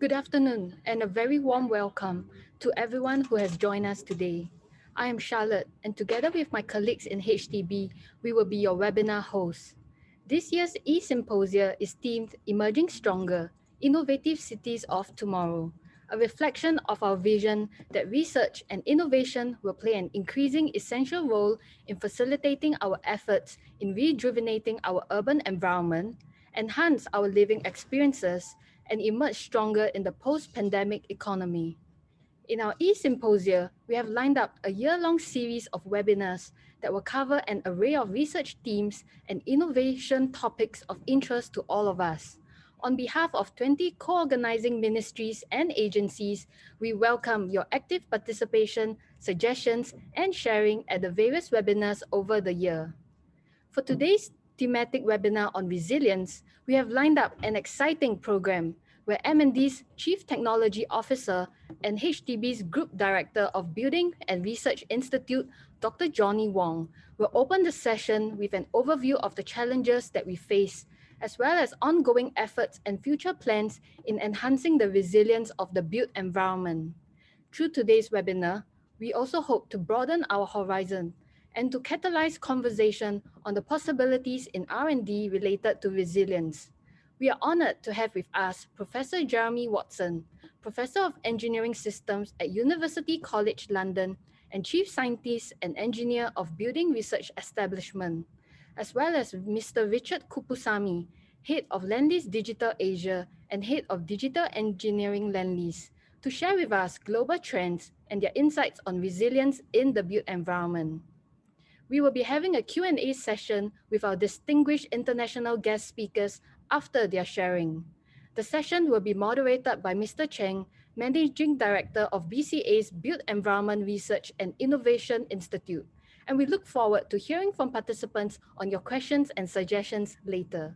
Good afternoon and a very warm welcome to everyone who has joined us today. I am Charlotte and together with my colleagues in HDB, we will be your webinar hosts. This year's e-Symposia is themed Emerging Stronger, Innovative Cities of Tomorrow, a reflection of our vision that research and innovation will play an increasing essential role in facilitating our efforts in rejuvenating our urban environment, enhance our living experiences, and emerge stronger in the post-pandemic economy. In our e-Symposia, we have lined up a year-long series of webinars that will cover an array of research themes and innovation topics of interest to all of us. On behalf of 20 co-organizing ministries and agencies, we welcome your active participation, suggestions, and sharing at the various webinars over the year. For today's thematic webinar on resilience, we have lined up an exciting program where M&D's Chief Technology Officer and HDB's Group Director of Building and Research Institute, Dr. Johnny Wong, will open the session with an overview of the challenges that we face, as well as ongoing efforts and future plans in enhancing the resilience of the built environment. Through today's webinar, we also hope to broaden our horizon and to catalyze conversation on the possibilities in R&D related to resilience. We are honored to have with us Professor Jeremy Watson, Professor of Engineering Systems at University College London and Chief Scientist and Engineer of Building Research Establishment, as well as Mr. Richard Kuppsamy, Head of Lendlease Digital Asia and Head of Digital Engineering Lendlease, to share with us global trends and their insights on resilience in the built environment. We will be having a Q&A session with our distinguished international guest speakers after their sharing. The session will be moderated by Mr. Cheng, Managing Director of BCA's Built Environment Research and Innovation Institute, and we look forward to hearing from participants on your questions and suggestions later.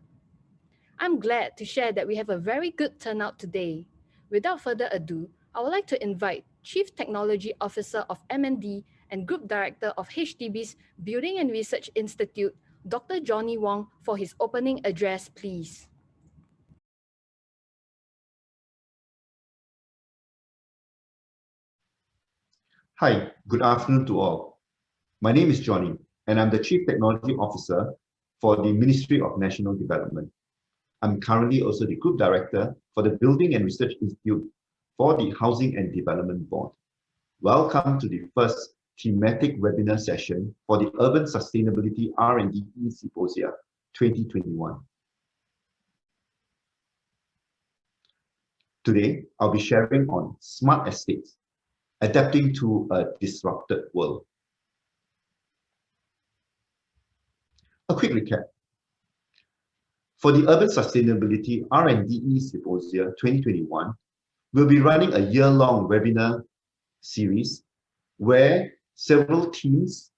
I'm glad to share that we have a very good turnout today. Without further ado, I would like to invite Chief Technology Officer of M&D and Group Director of HDB's Building and Research Institute, Dr. Johnny Wong, for his opening address, please. Hi, good afternoon to all. My name is Johnny, and I'm the Chief Technology Officer for the Ministry of National Development. I'm currently also the Group Director for the Building and Research Institute for the Housing and Development Board. Welcome to the first thematic webinar session for the Urban Sustainability R&D e-Symposia 2021. Today, I'll be sharing on smart estates, adapting to a disrupted world. A quick recap. For the Urban Sustainability R&D e-Symposia 2021, we'll be running a year-long webinar series where several teams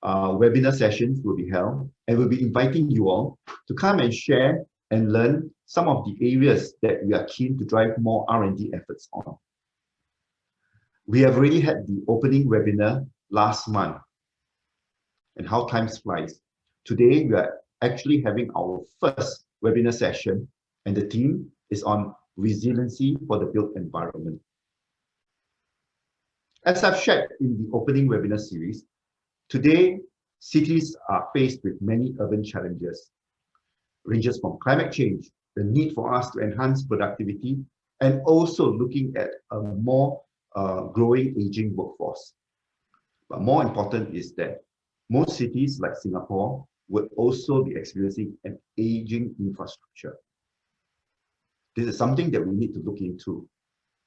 webinar sessions will be held, and we'll be inviting you all to come and share and learn some of the areas that we are keen to drive more R&D efforts on. We have already had the opening webinar last month, and how time flies. Today, we are actually having our first webinar session, and the theme is on resiliency for the built environment. As I've shared in the opening webinar series, today, cities are faced with many urban challenges, ranges from climate change, the need for us to enhance productivity, and also looking at a more growing aging workforce. But more important is that most cities like Singapore would also be experiencing an aging infrastructure. This is something that we need to look into,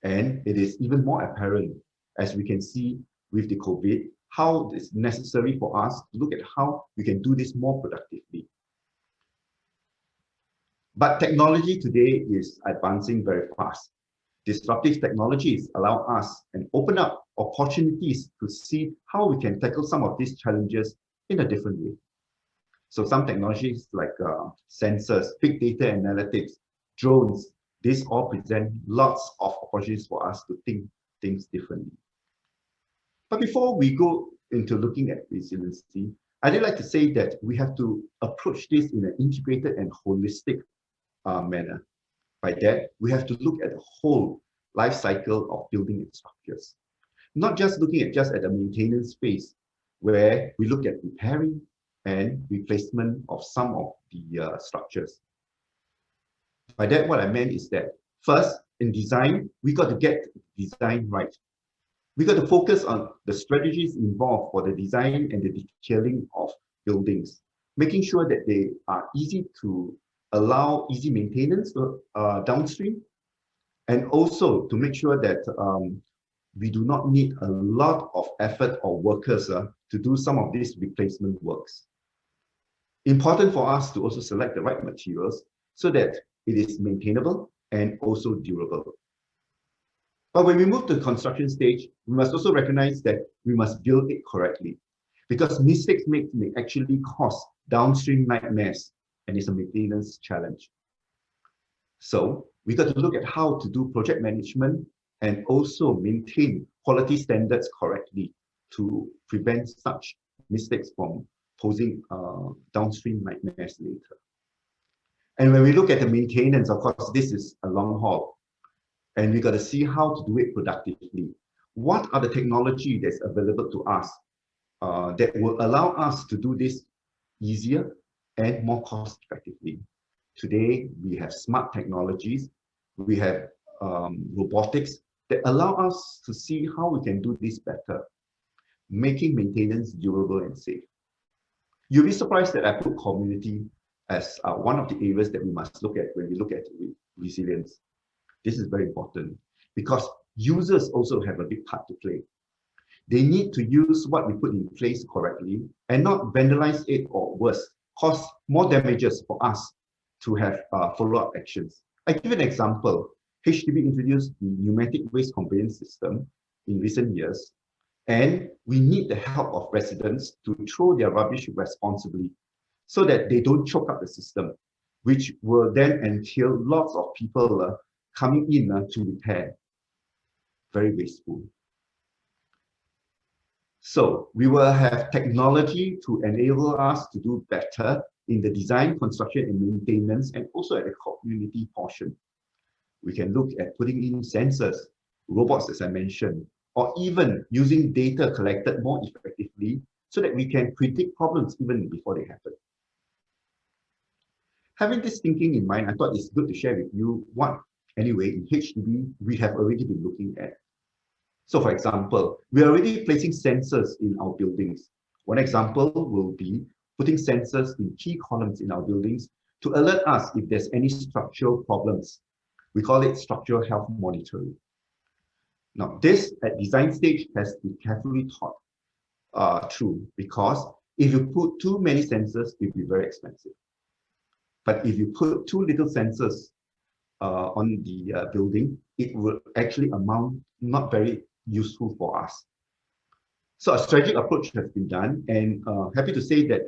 and it is even more apparent as we can see with the COVID, how it's necessary for us to look at how we can do this more productively. But technology today is advancing very fast. Disruptive technologies allow us and open up opportunities to see how we can tackle some of these challenges in a different way. So some technologies like sensors, big data analytics, drones, these all present lots of opportunities for us to think things differently. But before we go into looking at resiliency, I'd like to say that we have to approach this in an integrated and holistic manner. By that, we have to look at the whole life cycle of building and structures. Not just looking at the maintenance phase, where we look at repairing and replacement of some of the structures. By that, what I meant is that first, in design, we got to get design right. We got to focus on the strategies involved for the design and the detailing of buildings, making sure that they are easy to allow easy maintenance downstream, and also to make sure that we do not need a lot of effort or workers to do some of these replacement works. Important for us to also select the right materials so that it is maintainable and also durable. But when we move to the construction stage, we must also recognize that we must build it correctly, because mistakes may actually cause downstream nightmares, and it's a maintenance challenge. So we got to look at how to do project management and also maintain quality standards correctly to prevent such mistakes from posing downstream nightmares later. And when we look at the maintenance, of course, this is a long haul, and we got to see how to do it productively. What are the technology that's available to us that will allow us to do this easier and more cost effectively? Today, we have smart technologies, we have robotics that allow us to see how we can do this better, making maintenance durable and safe. You'll be surprised that I put community as one of the areas that we must look at when we look at resilience. This is very important because users also have a big part to play. They need to use what we put in place correctly and not vandalize it, or worse, cause more damages for us to have follow-up actions. I give an example. HDB introduced the pneumatic waste conveyance system in recent years, and we need the help of residents to throw their rubbish responsibly so that they don't choke up the system, which will then entail lots of people coming in to repair. Very wasteful. So we will have technology to enable us to do better in the design, construction, and maintenance, and also at the community portion. We can look at putting in sensors, robots, as I mentioned, or even using data collected more effectively so that we can predict problems even before they happen. Having this thinking in mind, I thought it's good to share with you what, anyway, in HDB, we have already been looking at. So for example, we are already placing sensors in our buildings. One example will be putting sensors in key columns in our buildings to alert us if there's any structural problems. We call it structural health monitoring. Now, this at design stage has been carefully thought through, because if you put too many sensors, it will be very expensive. But if you put too little sensors on the building, it will actually amount not very useful for us. So a strategic approach has been done, and happy to say that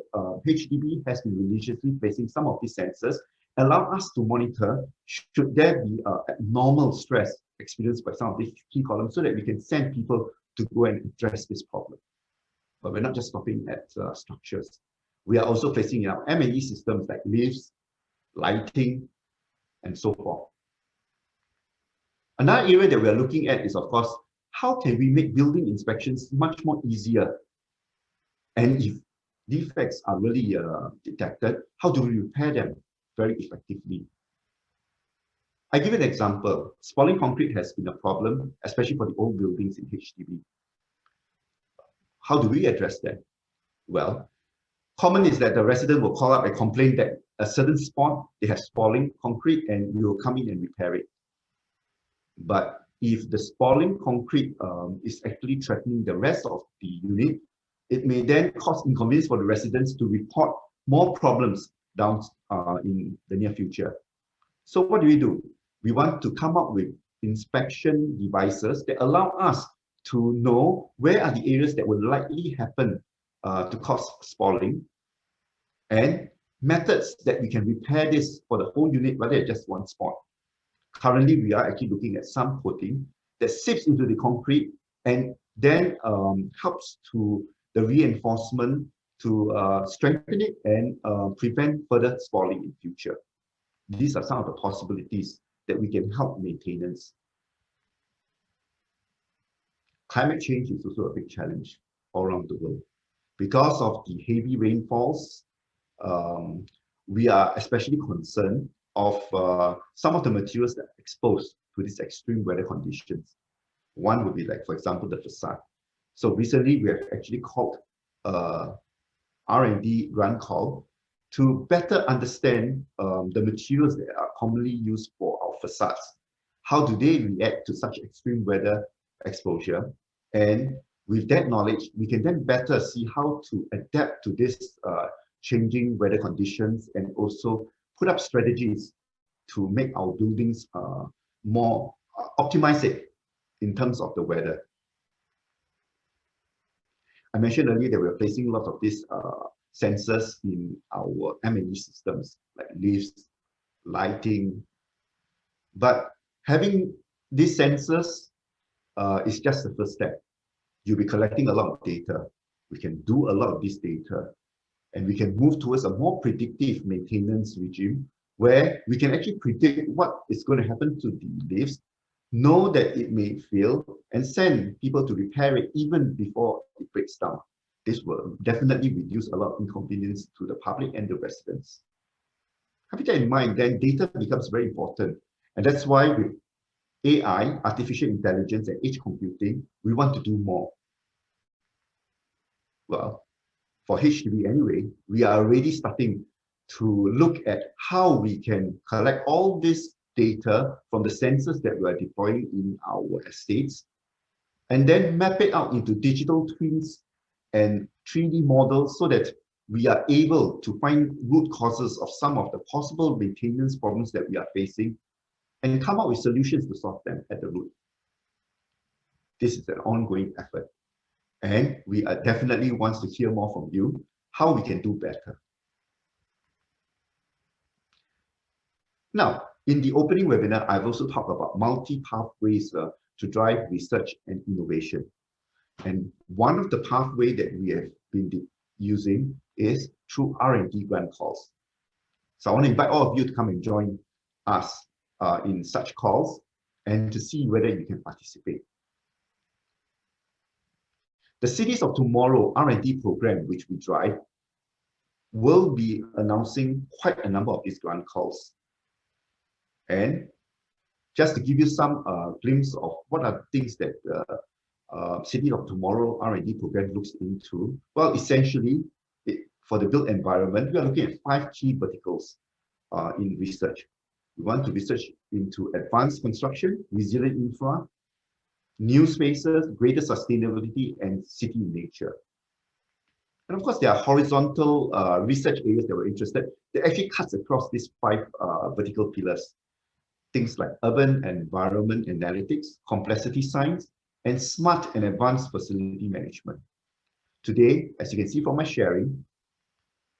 HDB has been religiously placing some of these sensors, allow us to monitor should there be abnormal stress experienced by some of these key columns, so that we can send people to go and address this problem. But we're not just stopping at structures. We are also placing in our M&E systems like lifts, lighting, and so forth. Another area that we are looking at is, of course, how can we make building inspections much more easier? And if defects are really detected, how do we repair them very effectively? I give an example. Spalling concrete has been a problem, especially for the old buildings in HDB. How do we address that? Well, common is that the resident will call up and complain that a certain spot, they have spalling concrete, and we will come in and repair it. But if the spalling concrete is actually threatening the rest of the unit, it may then cause inconvenience for the residents to report more problems down in the near future. So what do? We want to come up with inspection devices that allow us to know where are the areas that will likely happen to cause spalling, and methods that we can repair this for the whole unit rather than just one spot. Currently, we are actually looking at some coating that seeps into the concrete and then helps to the reinforcement to strengthen it and prevent further spalling in future. These are some of the possibilities that we can help maintenance. Climate change is also a big challenge all around the world. Because of the heavy rainfalls, um, we are especially concerned of some of the materials that are exposed to these extreme weather conditions. One would be like, for example, the facade. So recently we have actually called R&D run call to better understand the materials that are commonly used for our facades. How do they react to such extreme weather exposure? And with that knowledge, we can then better see how to adapt to this changing weather conditions and also put up strategies to make our buildings more optimize it in terms of the weather. I mentioned earlier that we're placing a lot of these sensors in our M&E systems, like lifts, lighting. But having these sensors is just the first step. You'll be collecting a lot of data. We can do a lot of this data, and we can move towards a more predictive maintenance regime where we can actually predict what is going to happen to the lifts, know that it may fail, and send people to repair it even before it breaks down. This will definitely reduce a lot of inconvenience to the public and the residents. Having that in mind, then data becomes very important. And that's why with AI, artificial intelligence, and edge computing, we want to do more. Well, for HDB anyway, we are already starting to look at how we can collect all this data from the sensors that we are deploying in our estates, and then map it out into digital twins and 3D models so that we are able to find root causes of some of the possible maintenance problems that we are facing and come up with solutions to solve them at the root. This is an ongoing effort. And we are definitely want to hear more from you, how we can do better. Now, in the opening webinar, I've also talked about multi-pathways to drive research and innovation. And one of the pathways that we have been using is through R&D grant calls. So I want to invite all of you to come and join us in such calls and to see whether you can participate. The Cities of Tomorrow R&D program, which we drive, will be announcing quite a number of these grant calls. And just to give you some glimpse of what are things that the City of Tomorrow R&D program looks into, well, essentially, for the built environment, we are looking at 5 key verticals in research. We want to research into advanced construction, resilient infra, new spaces, greater sustainability, and city nature. And of course, there are horizontal research areas that we're interested in that actually cuts across these 5 vertical pillars. Things like urban environment analytics, complexity science, and smart and advanced facility management. Today, as you can see from my sharing,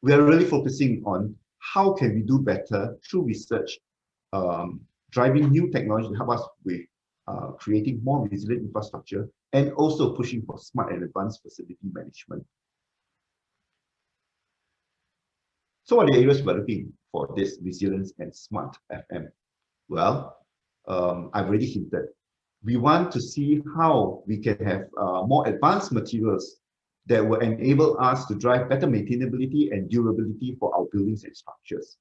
we are really focusing on how can we do better through research, driving new technology to help us with creating more resilient infrastructure, and also pushing for smart and advanced facility management. So what are the areas we're looking for this resilience and smart FM? Well, I've already hinted. We want to see how we can have more advanced materials that will enable us to drive better maintainability and durability for our buildings and structures.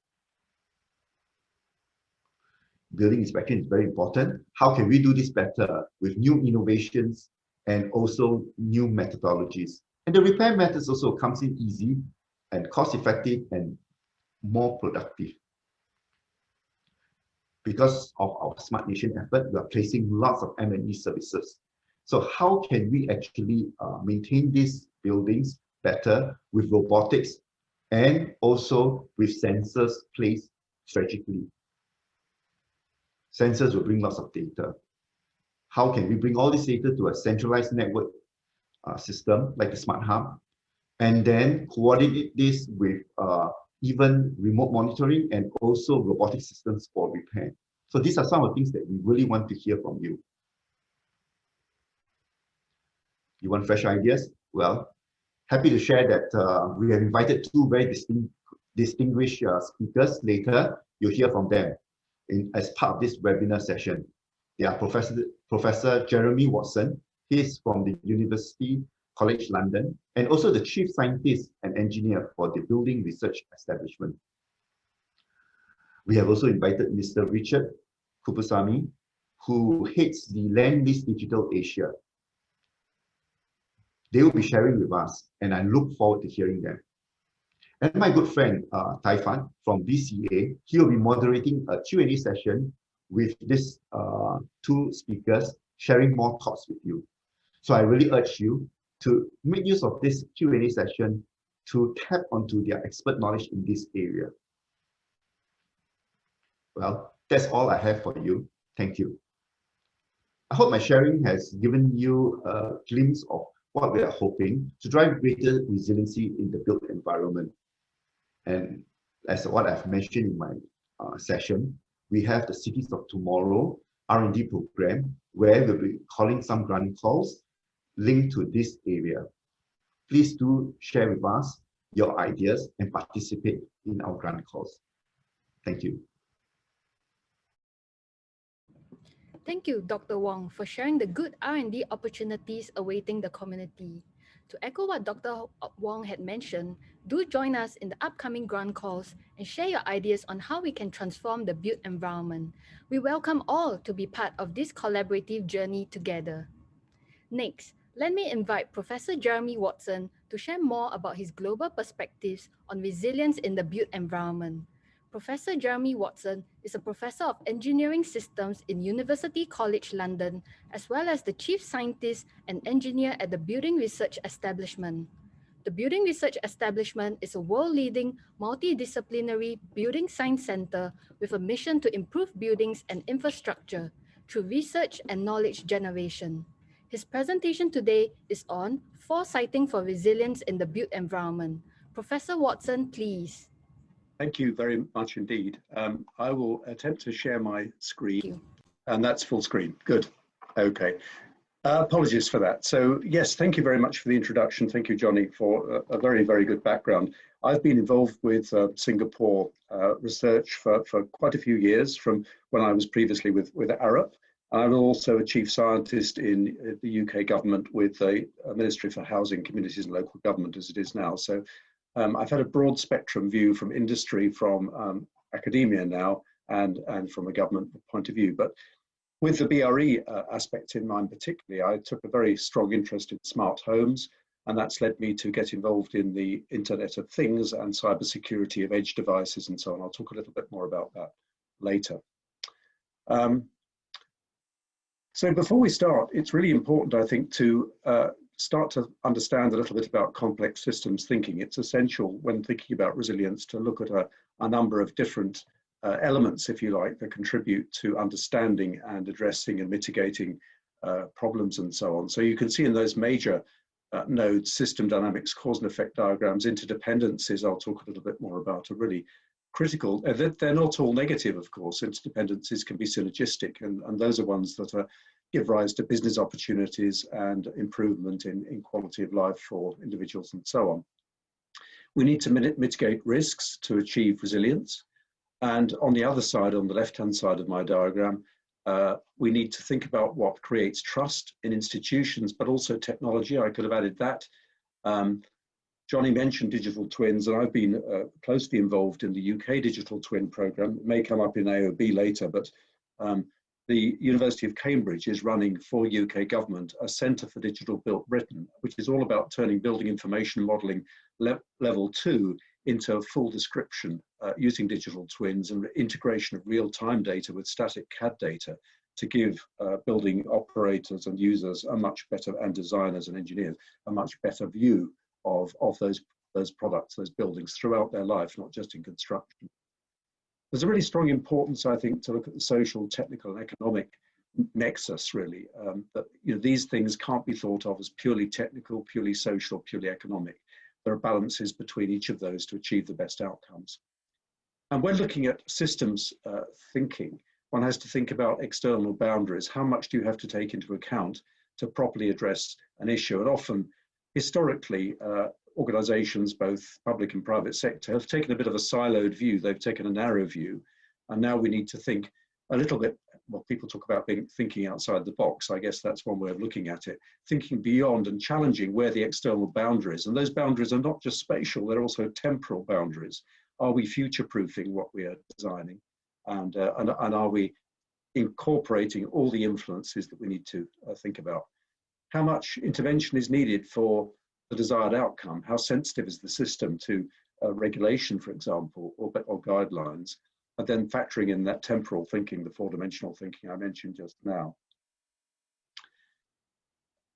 Building inspection is very important. How can we do this better with new innovations and also new methodologies? And the repair methods also comes in easy and cost-effective and more productive. Because of our Smart Nation effort, we are placing lots of M&E services. So how can we actually maintain these buildings better with robotics and also with sensors placed strategically? Sensors will bring lots of data. How can we bring all this data to a centralized network system like the Smart Hub, and then coordinate this with even remote monitoring and also robotic systems for repair? So these are some of the things that we really want to hear from you. You want fresh ideas? Well, happy to share that we have invited 2 very distinguished speakers later. You'll hear from them as part of this webinar session. They are Professor Jeremy Watson. He's from the University College London and also the Chief Scientist and Engineer for the Building Research Establishment. We have also invited Mr. Richard Kuppsamy, who heads the Land Lease Digital Asia. They will be sharing with us, and I look forward to hearing them. And my good friend, Fatt from BCA, he will be moderating a Q&A session with these two speakers, sharing more thoughts with you. So I really urge you to make use of this Q&A session to tap onto their expert knowledge in this area. Well, that's all I have for you. Thank you. I hope my sharing has given you a glimpse of what we are hoping to drive greater resiliency in the built environment. And as what I've mentioned in my session, we have the Cities of Tomorrow R&D program, where we'll be calling some grant calls linked to this area. Please do share with us your ideas and participate in our grant calls. Thank you. Thank you, Dr. Wong, for sharing the good R&D opportunities awaiting the community. To echo what Dr. Wong had mentioned, do join us in the upcoming grant calls and share your ideas on how we can transform the built environment. We welcome all to be part of this collaborative journey together. Next, let me invite Professor Jeremy Watson to share more about his global perspectives on resilience in the built environment. Professor Jeremy Watson is a professor of engineering systems in University College London, as well as the chief scientist and engineer at the Building Research Establishment. The Building Research Establishment is a world-leading multidisciplinary building science center with a mission to improve buildings and infrastructure through research and knowledge generation. His presentation today is on Foresighting for Resilience in the Built Environment. Professor Watson, please. Thank you very much indeed. I will attempt to share my screen, and that's full screen. Good. Okay. Apologies for that. So yes, thank you very much for the introduction. Thank you, Johnny, for a very, very good background. I've been involved with Singapore research for quite a few years, from when I was previously with Arup. I'm also a chief scientist in the UK government with the Ministry for Housing, Communities and Local Government, as it is now. So I've had a broad spectrum view from industry, from academia now, and from a government point of view. But with the BRE aspect in mind particularly, I took a very strong interest in smart homes, and that's led me to get involved in the Internet of Things and cybersecurity of edge devices and so on. I'll talk a little bit more about that later. So before we start, it's really important, I think, to start to understand a little bit about complex systems thinking. It's essential when thinking about resilience to look at a number of different elements, if you like, that contribute to understanding and addressing and mitigating problems and so on. So you can see in those major nodes, system dynamics, cause and effect diagrams, interdependencies, I'll talk a little bit more about, are really critical. They're not all negative, of course. Interdependencies can be synergistic, and those are ones that give rise to business opportunities and improvement in quality of life for individuals and so on. We need to mitigate risks to achieve resilience. And on the other side, on the left-hand side of my diagram, we need to think about what creates trust in institutions, but also technology. I could have added that. Johnny mentioned digital twins, and I've been closely involved in the UK digital twin program. It may come up in AOB later, but the University of Cambridge is running for UK government a Centre for Digital Built Britain, which is all about turning building information modelling level 2 into a full description using digital twins and integration of real-time data with static CAD data to give building operators and users a much better, and designers and engineers, a much better view of those products, those buildings throughout their life, not just in construction. There's a really strong importance, I think, to look at the social, technical and economic nexus, really, that these things can't be thought of as purely technical, purely social, purely economic. There are balances between each of those to achieve the best outcomes. And when looking at systems thinking, one has to think about external boundaries. How much do you have to take into account to properly address an issue? And often, historically, organizations, both public and private sector, have taken a bit of a siloed view. They've taken a narrow view. And now we need to think a little bit well, people talk about thinking outside the box. I guess that's one way of looking at it. Thinking beyond and challenging where the external boundaries, and those boundaries are not just spatial, they're also temporal boundaries. Are we future-proofing what we are designing? And are we incorporating all the influences that we need to think about? How much intervention is needed for the desired outcome? How sensitive is the system to regulation, for example, or guidelines? And then factoring in that temporal thinking, the four-dimensional thinking I mentioned just now.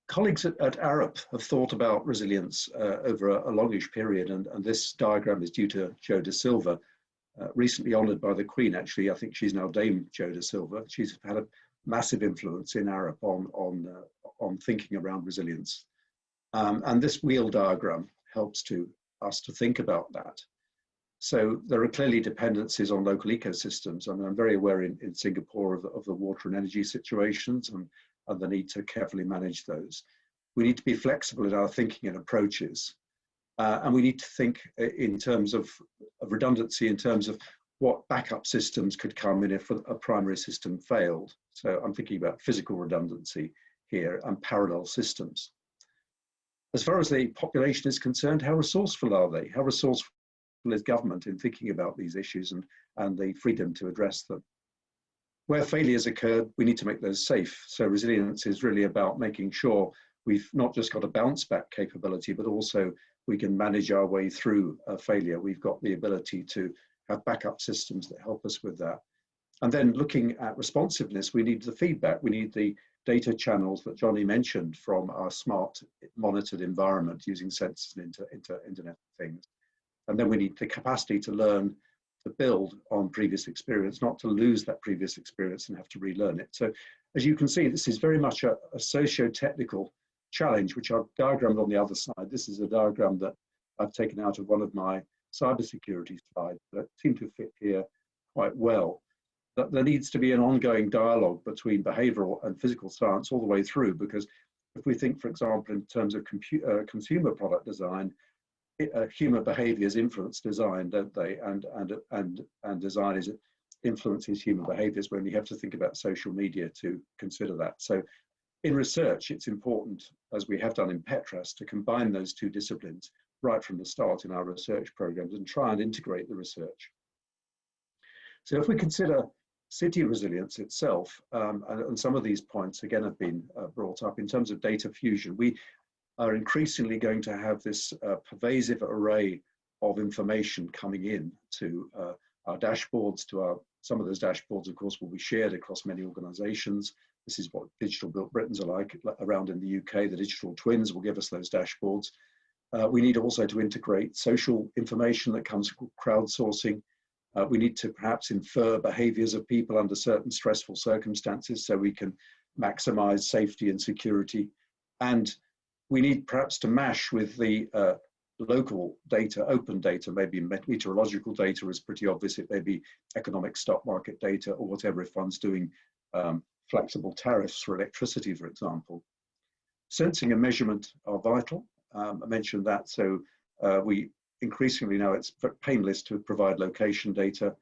Colleagues at Arup have thought about resilience over a longish period, and this diagram is due to Jo da Silva, recently honoured by the Queen. Actually, I think she's now Dame Jo da Silva. She's had a massive influence in Arup on thinking around resilience. And this wheel diagram helps us to think about that. So there are clearly dependencies on local ecosystems. I mean, I'm very aware in Singapore of the water and energy situations and the need to carefully manage those. We need to be flexible in our thinking and approaches. And we need to think in terms of redundancy, in terms of what backup systems could come in if a primary system failed. So I'm thinking about physical redundancy here and parallel systems. As far as the population is concerned, how resourceful are they? How resourceful is government in thinking about these issues and the freedom to address them? Where failures occurred, we need to make those safe. So resilience is really about making sure we've not just got a bounce back capability, but also we can manage our way through a failure. We've got the ability to have backup systems that help us with that. And then looking at responsiveness, we need the feedback. We need the data channels that Johnny mentioned from our smart monitored environment using sensors and Internet of Things. And then we need the capacity to learn, to build on previous experience, not to lose that previous experience and have to relearn it. So as you can see, this is very much a socio-technical challenge, which I've diagrammed on the other side. This is a diagram that I've taken out of one of my cybersecurity slides that seem to fit here quite well. That there needs to be an ongoing dialogue between behavioral and physical science all the way through, because if we think, for example, in terms of consumer product design, human behaviors influence design, don't they? And design influences human behaviors when you have to think about social media to consider that. So in research, it's important, as we have done in Petras, to combine those two disciplines right from the start in our research programs and try and integrate the research. So if we consider city resilience itself, and some of these points again have been brought up in terms of data fusion, we are increasingly going to have this pervasive array of information coming in to our dashboards, some of those dashboards, of course, will be shared across many organizations. This is what Digital Built Britons are like around in the UK. The digital twins will give us those dashboards. We need also to integrate social information that comes from crowdsourcing. We need to perhaps infer behaviors of people under certain stressful circumstances so we can maximize safety and security. And we need perhaps to mash with the local data, open data. Maybe meteorological data is pretty obvious. It may be economic stock market data or whatever, if one's doing flexible tariffs for electricity, for example. Sensing and measurement are vital. I mentioned that. So we increasingly now it's painless to provide location data.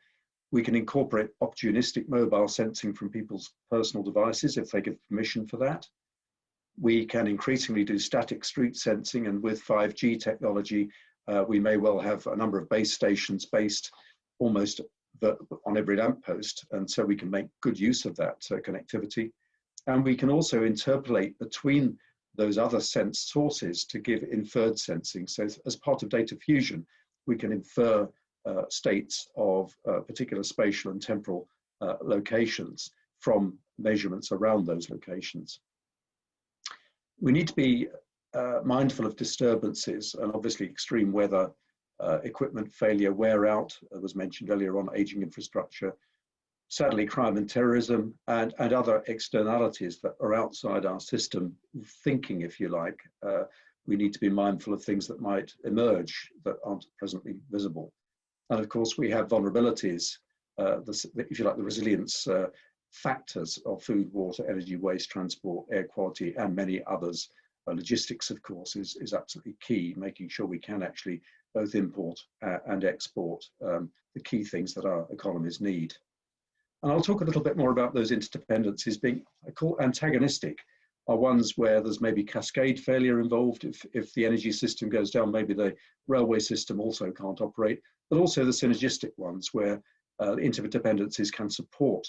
We can incorporate opportunistic mobile sensing from people's personal devices if they give permission for that. We can increasingly do static street sensing, and with 5G technology, we may well have a number of base stations based almost on every lamppost, and so we can make good use of that connectivity. And we can also interpolate between those other sense sources to give inferred sensing. So as part of data fusion, we can infer states of particular spatial and temporal locations from measurements around those locations. We need to be mindful of disturbances, and obviously extreme weather, equipment failure, wear out, was mentioned earlier on, aging infrastructure, sadly crime and terrorism, and other externalities that are outside our system thinking, if you like. We need to be mindful of things that might emerge that aren't presently visible. And of course, we have vulnerabilities, if you like, the resilience factors of food, water, energy, waste, transport, air quality, and many others. Logistics, of course, is absolutely key, making sure we can actually both import and export the key things that our economies need. And I'll talk a little bit more about those interdependencies being, I call antagonistic, are ones where there's maybe cascade failure involved. If the energy system goes down, maybe the railway system also can't operate, but also the synergistic ones where interdependencies can support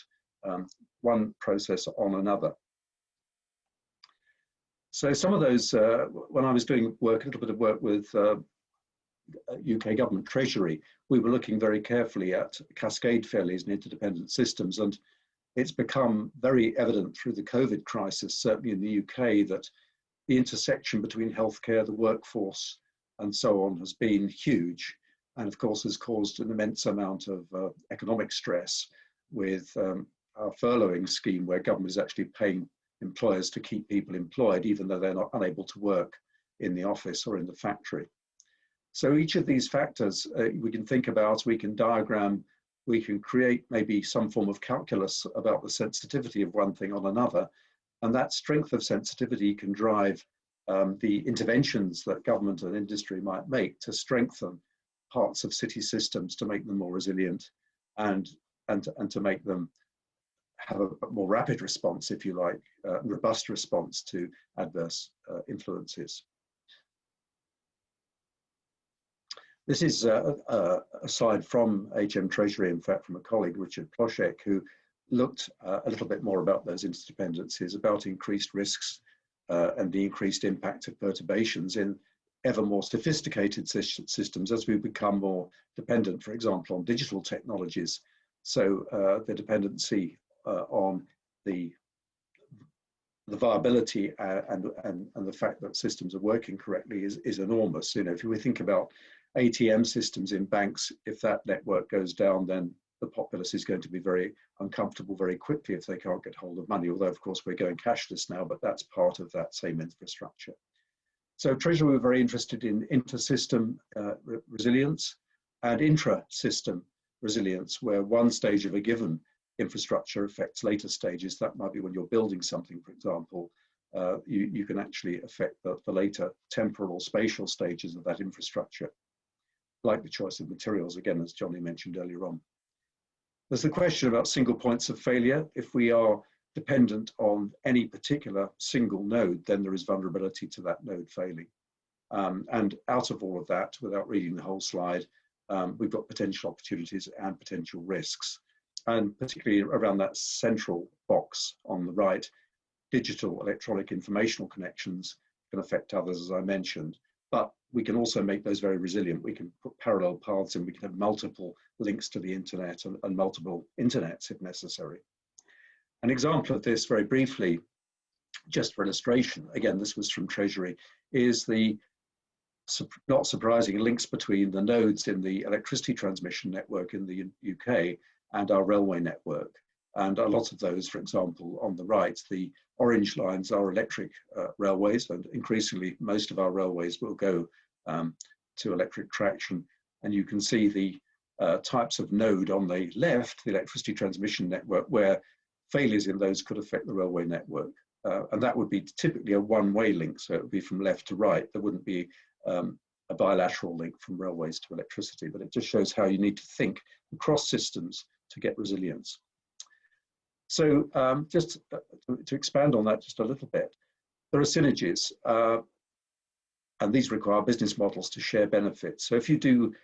one process on another. So some of those, when I was doing work, a little bit of work with UK government treasury, we were looking very carefully at cascade failures and interdependent systems. And it's become very evident through the COVID crisis, certainly in the UK, that the intersection between healthcare, the workforce, and so on has been huge. And of course has caused an immense amount of economic stress with our furloughing scheme, where government is actually paying employers to keep people employed, even though they're not unable to work in the office or in the factory. So each of these factors we can think about, we can diagram, we can create maybe some form of calculus about the sensitivity of one thing on another. And that strength of sensitivity can drive the interventions that government and industry might make to strengthen parts of city systems, to make them more resilient and to make them have a more rapid response, if you like, robust response to adverse influences. This is a slide from HM Treasury, in fact, from a colleague, Richard Ploshek, who looked a little bit more about those interdependencies, about increased risks and the increased impact of perturbations in ever more sophisticated systems as we become more dependent, for example, on digital technologies. So the dependency on the viability and the fact that systems are working correctly is enormous. You know, if we think about ATM systems in banks, if that network goes down, then the populace is going to be very uncomfortable very quickly if they can't get hold of money. Although, of course, we're going cashless now, but that's part of that same infrastructure. So Treasury were very interested in inter-system resilience and intra-system resilience, where one stage of a given infrastructure affects later stages. That might be when you're building something, for example, you can actually affect the later temporal spatial stages of that infrastructure, like the choice of materials, again, as Johnny mentioned earlier on. There's the question about single points of failure. If we are dependent on any particular single node, then there is vulnerability to that node failing. And out of all of that, without reading the whole slide, we've got potential opportunities and potential risks. And particularly around that central box on the right, digital electronic informational connections can affect others, as I mentioned, but we can also make those very resilient. We can put parallel paths in, we can have multiple links to the internet and multiple internets if necessary. An example of this, very briefly, just for illustration, again, this was from Treasury, is the, not surprising, links between the nodes in the electricity transmission network in the UK and our railway network. And a lot of those, for example, on the right, the orange lines are electric railways, and increasingly most of our railways will go to electric traction. And you can see the types of node on the left, the electricity transmission network, where failures in those could affect the railway network. And that would be typically a one-way link, so it would be from left to right. There wouldn't be a bilateral link from railways to electricity, but it just shows how you need to think across systems to get resilience. So just to expand on that just a little bit, there are synergies, and these require business models to share benefits. So if you do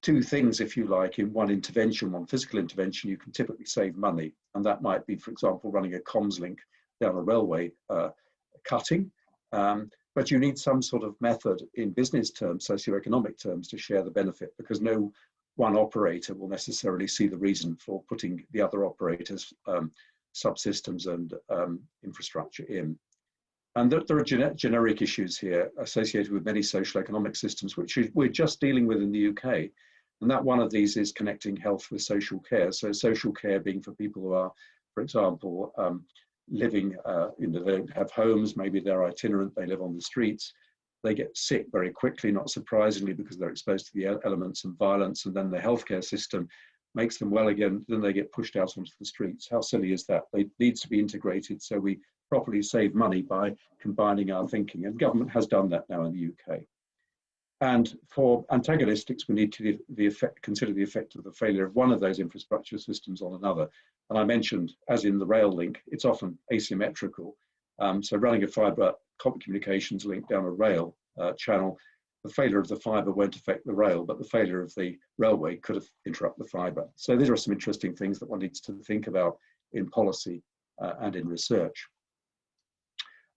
two things, if you like, in one intervention, one physical intervention, you can typically save money. And that might be, for example, running a comms link down a railway cutting. But you need some sort of method in business terms, socioeconomic terms, to share the benefit, because no one operator will necessarily see the reason for putting the other operators' subsystems and infrastructure in. And there are generic issues here associated with many social economic systems, which we're just dealing with in the UK. And that one of these is connecting health with social care. So social care being for people who are, for example, living, they don't have homes, maybe they're itinerant, they live on the streets. They get sick very quickly, not surprisingly, because they're exposed to the elements of violence, and then the healthcare system makes them well again, then they get pushed out onto the streets. How silly is that? It needs to be integrated so we properly save money by combining our thinking, and government has done that now in the UK. And for antagonistics, we need to consider the effect of the failure of one of those infrastructure systems on another. And I mentioned, as in the rail link, it's often asymmetrical. So running a fibre communications link down a rail channel, the failure of the fibre won't affect the rail, but the failure of the railway could interrupt the fibre. So these are some interesting things that one needs to think about in policy and in research.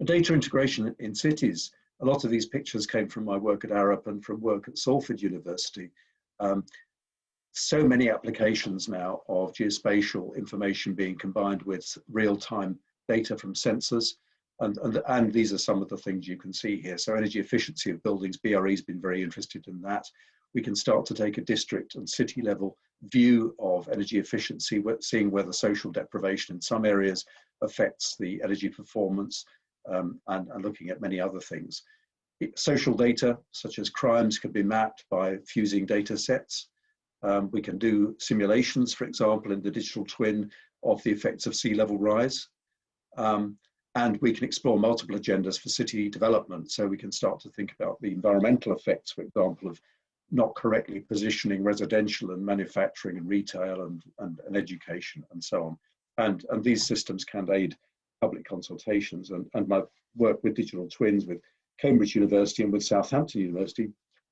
Data integration in cities. A lot of these pictures came from my work at Arup and from work at Salford University. So many applications now of geospatial information being combined with real-time data from sensors. And these are some of the things you can see here. So energy efficiency of buildings, BRE has been very interested in that. We can start to take a district and city level view of energy efficiency, seeing whether social deprivation in some areas affects the energy performance, and looking at many other things. Social data, such as crimes, can be mapped by fusing data sets. We can do simulations, for example, in the digital twin of the effects of sea level rise. And we can explore multiple agendas for city development. So we can start to think about the environmental effects, for example, of not correctly positioning residential and manufacturing and retail and education and so on. And these systems can aid public consultations. And my work with digital twins with Cambridge University and with Southampton University,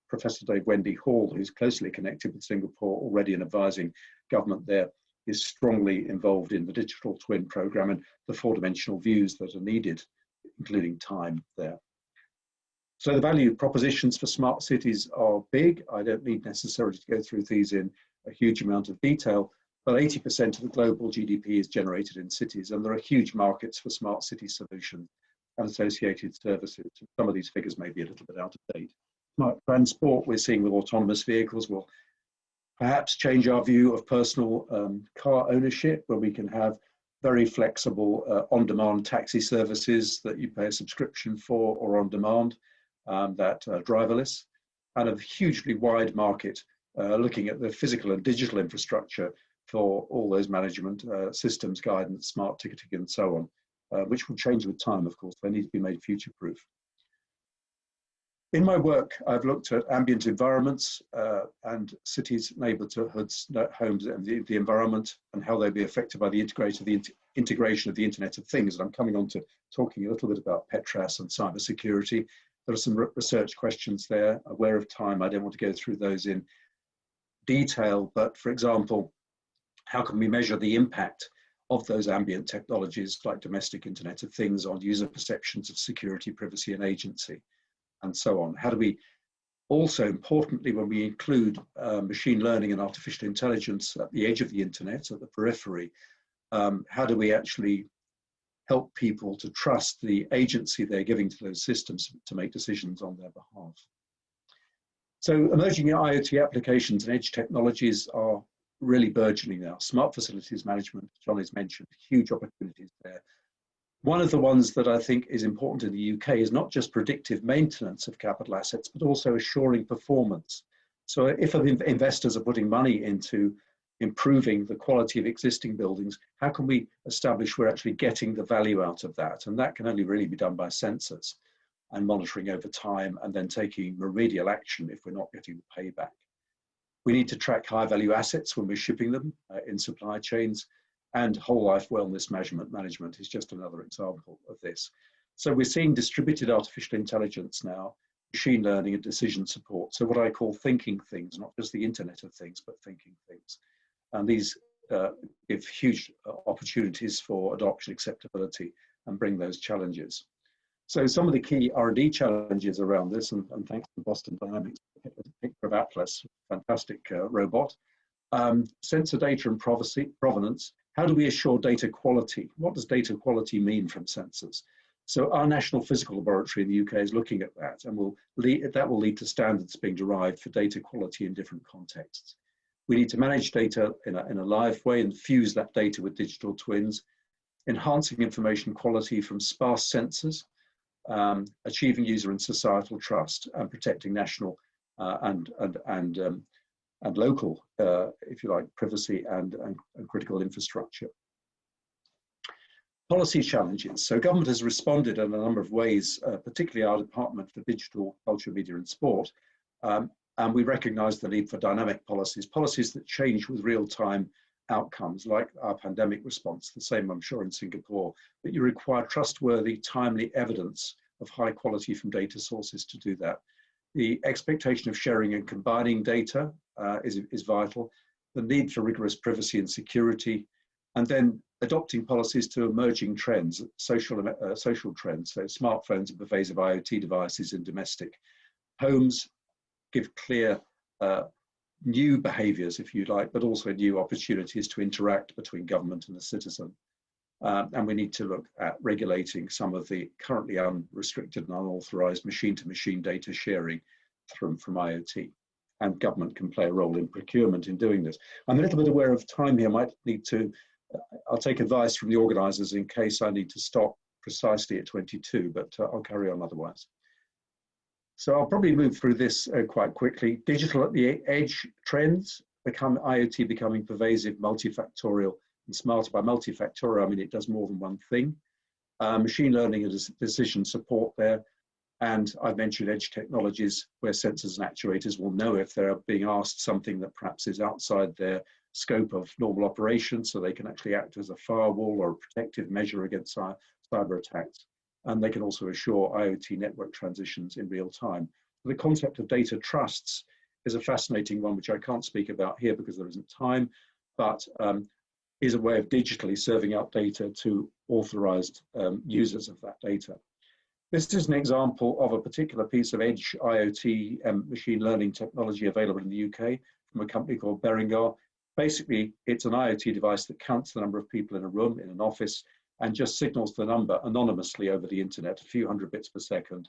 Professor Dave Wendy Hall, who's closely connected with Singapore already and advising government there, is strongly involved in the digital twin program and the four-dimensional views that are needed, including time there. So the value propositions for smart cities are big. I don't need necessarily to go through these in a huge amount of detail, but 80% of the global GDP is generated in cities, and there are huge markets for smart city solutions and associated services. Some of these figures may be a little bit out of date. Smart transport, we're seeing with autonomous vehicles, will perhaps change our view of personal car ownership, where we can have very flexible on-demand taxi services that you pay a subscription for or on demand, that are driverless, and a hugely wide market looking at the physical and digital infrastructure for all those management systems, guidance, smart ticketing, and so on, which will change with time, of course. They need to be made future-proof. In my work, I've looked at ambient environments and cities, neighborhoods, homes, and the environment, and how they'll be affected by the integration of the Internet of Things. And I'm coming on to talking a little bit about PETRAS and cybersecurity. There are some research questions there. Aware of time, I don't want to go through those in detail, but for example, how can we measure the impact of those ambient technologies like domestic Internet of Things on user perceptions of security, privacy, and agency, and so on? How do we also, importantly, when we include machine learning and artificial intelligence at the edge of the internet, at the periphery, how do we actually help people to trust the agency they're giving to those systems to make decisions on their behalf? So emerging IoT applications and edge technologies are really burgeoning now. Smart facilities management, John has mentioned, huge opportunities there. One of the ones that I think is important in the UK is not just predictive maintenance of capital assets, but also assuring performance. So if investors are putting money into improving the quality of existing buildings, how can we establish we're actually getting the value out of that? And that can only really be done by sensors and monitoring over time, and then taking remedial action if we're not getting the payback. We need to track high value assets when we're shipping them in supply chains, and whole life wellness management is just another example of this. So we're seeing distributed artificial intelligence now, machine learning and decision support. So what I call thinking things, not just the Internet of Things, but thinking things. And these give huge opportunities for adoption, acceptability, and bring those challenges. So some of the key R&D challenges around this, and thanks to Boston Dynamics, picture of Atlas, fantastic robot. Sensor data and provenance. How do we assure data quality? What does data quality mean from sensors? So our National Physical Laboratory in the UK is looking at that, and that will lead to standards being derived for data quality in different contexts. We need to manage data in a live way and fuse that data with digital twins, enhancing information quality from sparse sensors, achieving user and societal trust, and protecting national and local, if you like, privacy and critical infrastructure. Policy challenges. So government has responded in a number of ways, particularly our Department for Digital, Culture, Media and Sport, And we recognize the need for dynamic policies, policies that change with real-time outcomes, like our pandemic response, the same I'm sure in Singapore, but you require trustworthy, timely evidence of high quality from data sources to do that. The expectation of sharing and combining data is vital, the need for rigorous privacy and security, and then adopting policies to emerging trends, social trends, so smartphones and pervasive IoT devices in domestic homes give clear new behaviours, if you like, but also new opportunities to interact between government and the citizen. And we need to look at regulating some of the currently unrestricted and unauthorised machine-to-machine data sharing from IoT. And government can play a role in procurement in doing this. I'm a little bit aware of time here. I might need to, I'll take advice from the organisers in case I need to stop precisely at 22, but I'll carry on otherwise. So I'll probably move through this quite quickly. Digital at the edge trends, IoT becoming pervasive, multifactorial, and smarter. By multifactorial, I mean it does more than one thing. Machine learning and decision support there. And I've mentioned edge technologies where sensors and actuators will know if they're being asked something that perhaps is outside their scope of normal operation, so they can actually act as a firewall or a protective measure against cyber attacks. And they can also assure IoT network transitions in real time. The concept of data trusts is a fascinating one, which I can't speak about here because there isn't time, but is a way of digitally serving up data to authorized users of that data. This is an example of a particular piece of edge IoT and machine learning technology available in the UK from a company called Beringar. Basically, it's an IoT device that counts the number of people in a room, in an office, and just signals the number anonymously over the internet, a few hundred bits per second.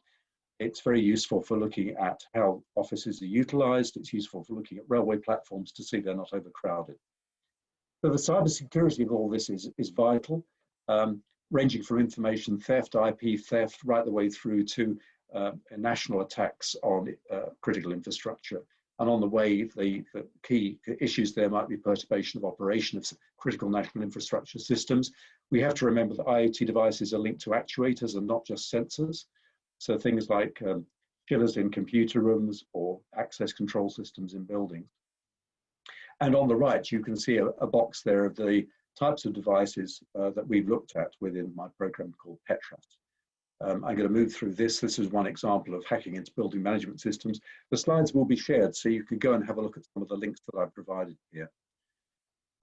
It's very useful for looking at how offices are utilized. It's useful for looking at railway platforms to see they're not overcrowded. So the cybersecurity of all this is vital, ranging from information theft, IP theft, right the way through to national attacks on critical infrastructure. And on the way, the key issues there might be perturbation of operation of critical national infrastructure systems. We have to remember that IoT devices are linked to actuators and not just sensors. So things like chillers in computer rooms or access control systems in buildings. And on the right, you can see a box there of the types of devices that we've looked at within my program called PETRAS. I'm going to move through this. This is one example of hacking into building management systems. The slides will be shared, so you can go and have a look at some of the links that I've provided here.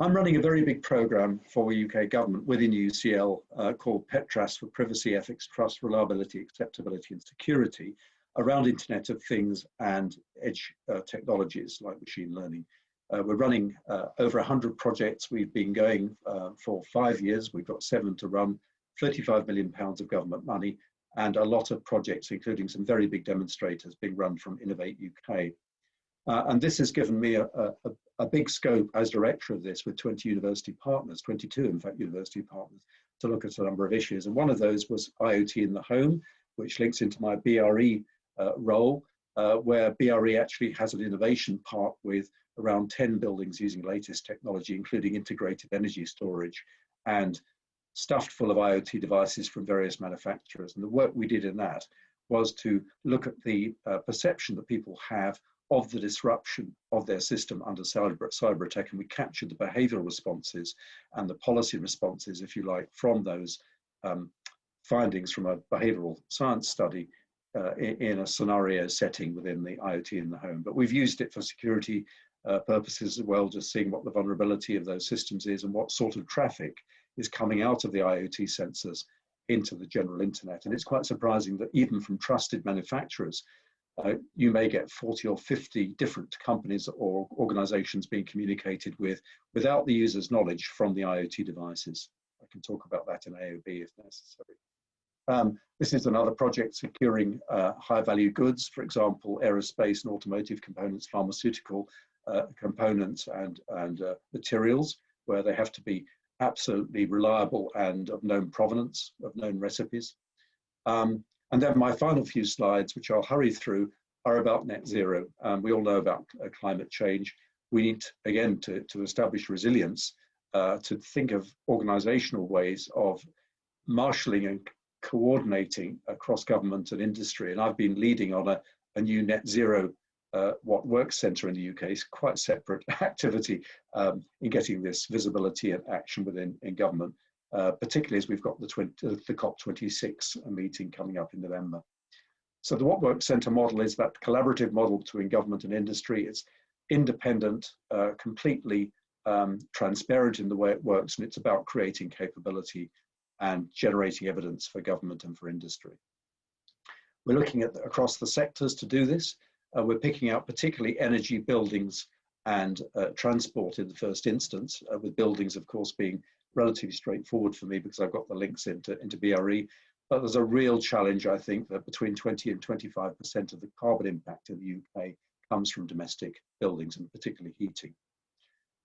I'm running a very big program for UK government within UCL called PETRAS for Privacy, Ethics, Trust, Reliability, Acceptability and Security around Internet of Things and edge technologies like machine learning. We're running over 100 projects. We've been going for 5 years. We've got 7 to run, £35 million of government money, and a lot of projects, including some very big demonstrators being run from Innovate UK. And this has given me a big scope as director of this with 20 university partners, 22 in fact university partners, to look at a number of issues. And one of those was IoT in the home, which links into my BRE role, where BRE actually has an innovation part with around 10 buildings using latest technology, including integrated energy storage and stuffed full of IoT devices from various manufacturers. And the work we did in that was to look at the perception that people have of the disruption of their system under cyber attack, and we captured the behavioral responses and the policy responses, if you like, from those findings from a behavioral science study in a scenario setting within the IoT in the home. But we've used it for security purposes as well, just seeing what the vulnerability of those systems is and what sort of traffic is coming out of the IoT sensors into the general internet. And it's quite surprising that even from trusted manufacturers, you may get 40 or 50 different companies or organizations being communicated with without the user's knowledge from the IoT devices. I can talk about that in AOB if necessary. This is another project securing high value goods, for example, aerospace and automotive components, pharmaceutical components and materials, where they have to be absolutely reliable and of known provenance, of known recipes. And then my final few slides, which I'll hurry through, are about net zero. We all know about climate change. We need, again, to establish resilience, to think of organizational ways of marshalling and coordinating across government and industry. And I've been leading on a new net zero what Work Centre in the UK is quite separate activity in getting this visibility and action within government, particularly as we've got the COP26 meeting coming up in November. So the What Work Centre model is that collaborative model between government and industry. It's independent, completely transparent in the way it works, and it's about creating capability and generating evidence for government and for industry. We're looking at across the sectors to do this. We're picking out particularly energy, buildings, and transport in the first instance, with buildings, of course, being relatively straightforward for me because I've got the links into BRE. But there's a real challenge, I think, that between 20 and 25% of the carbon impact in the UK comes from domestic buildings, and particularly heating.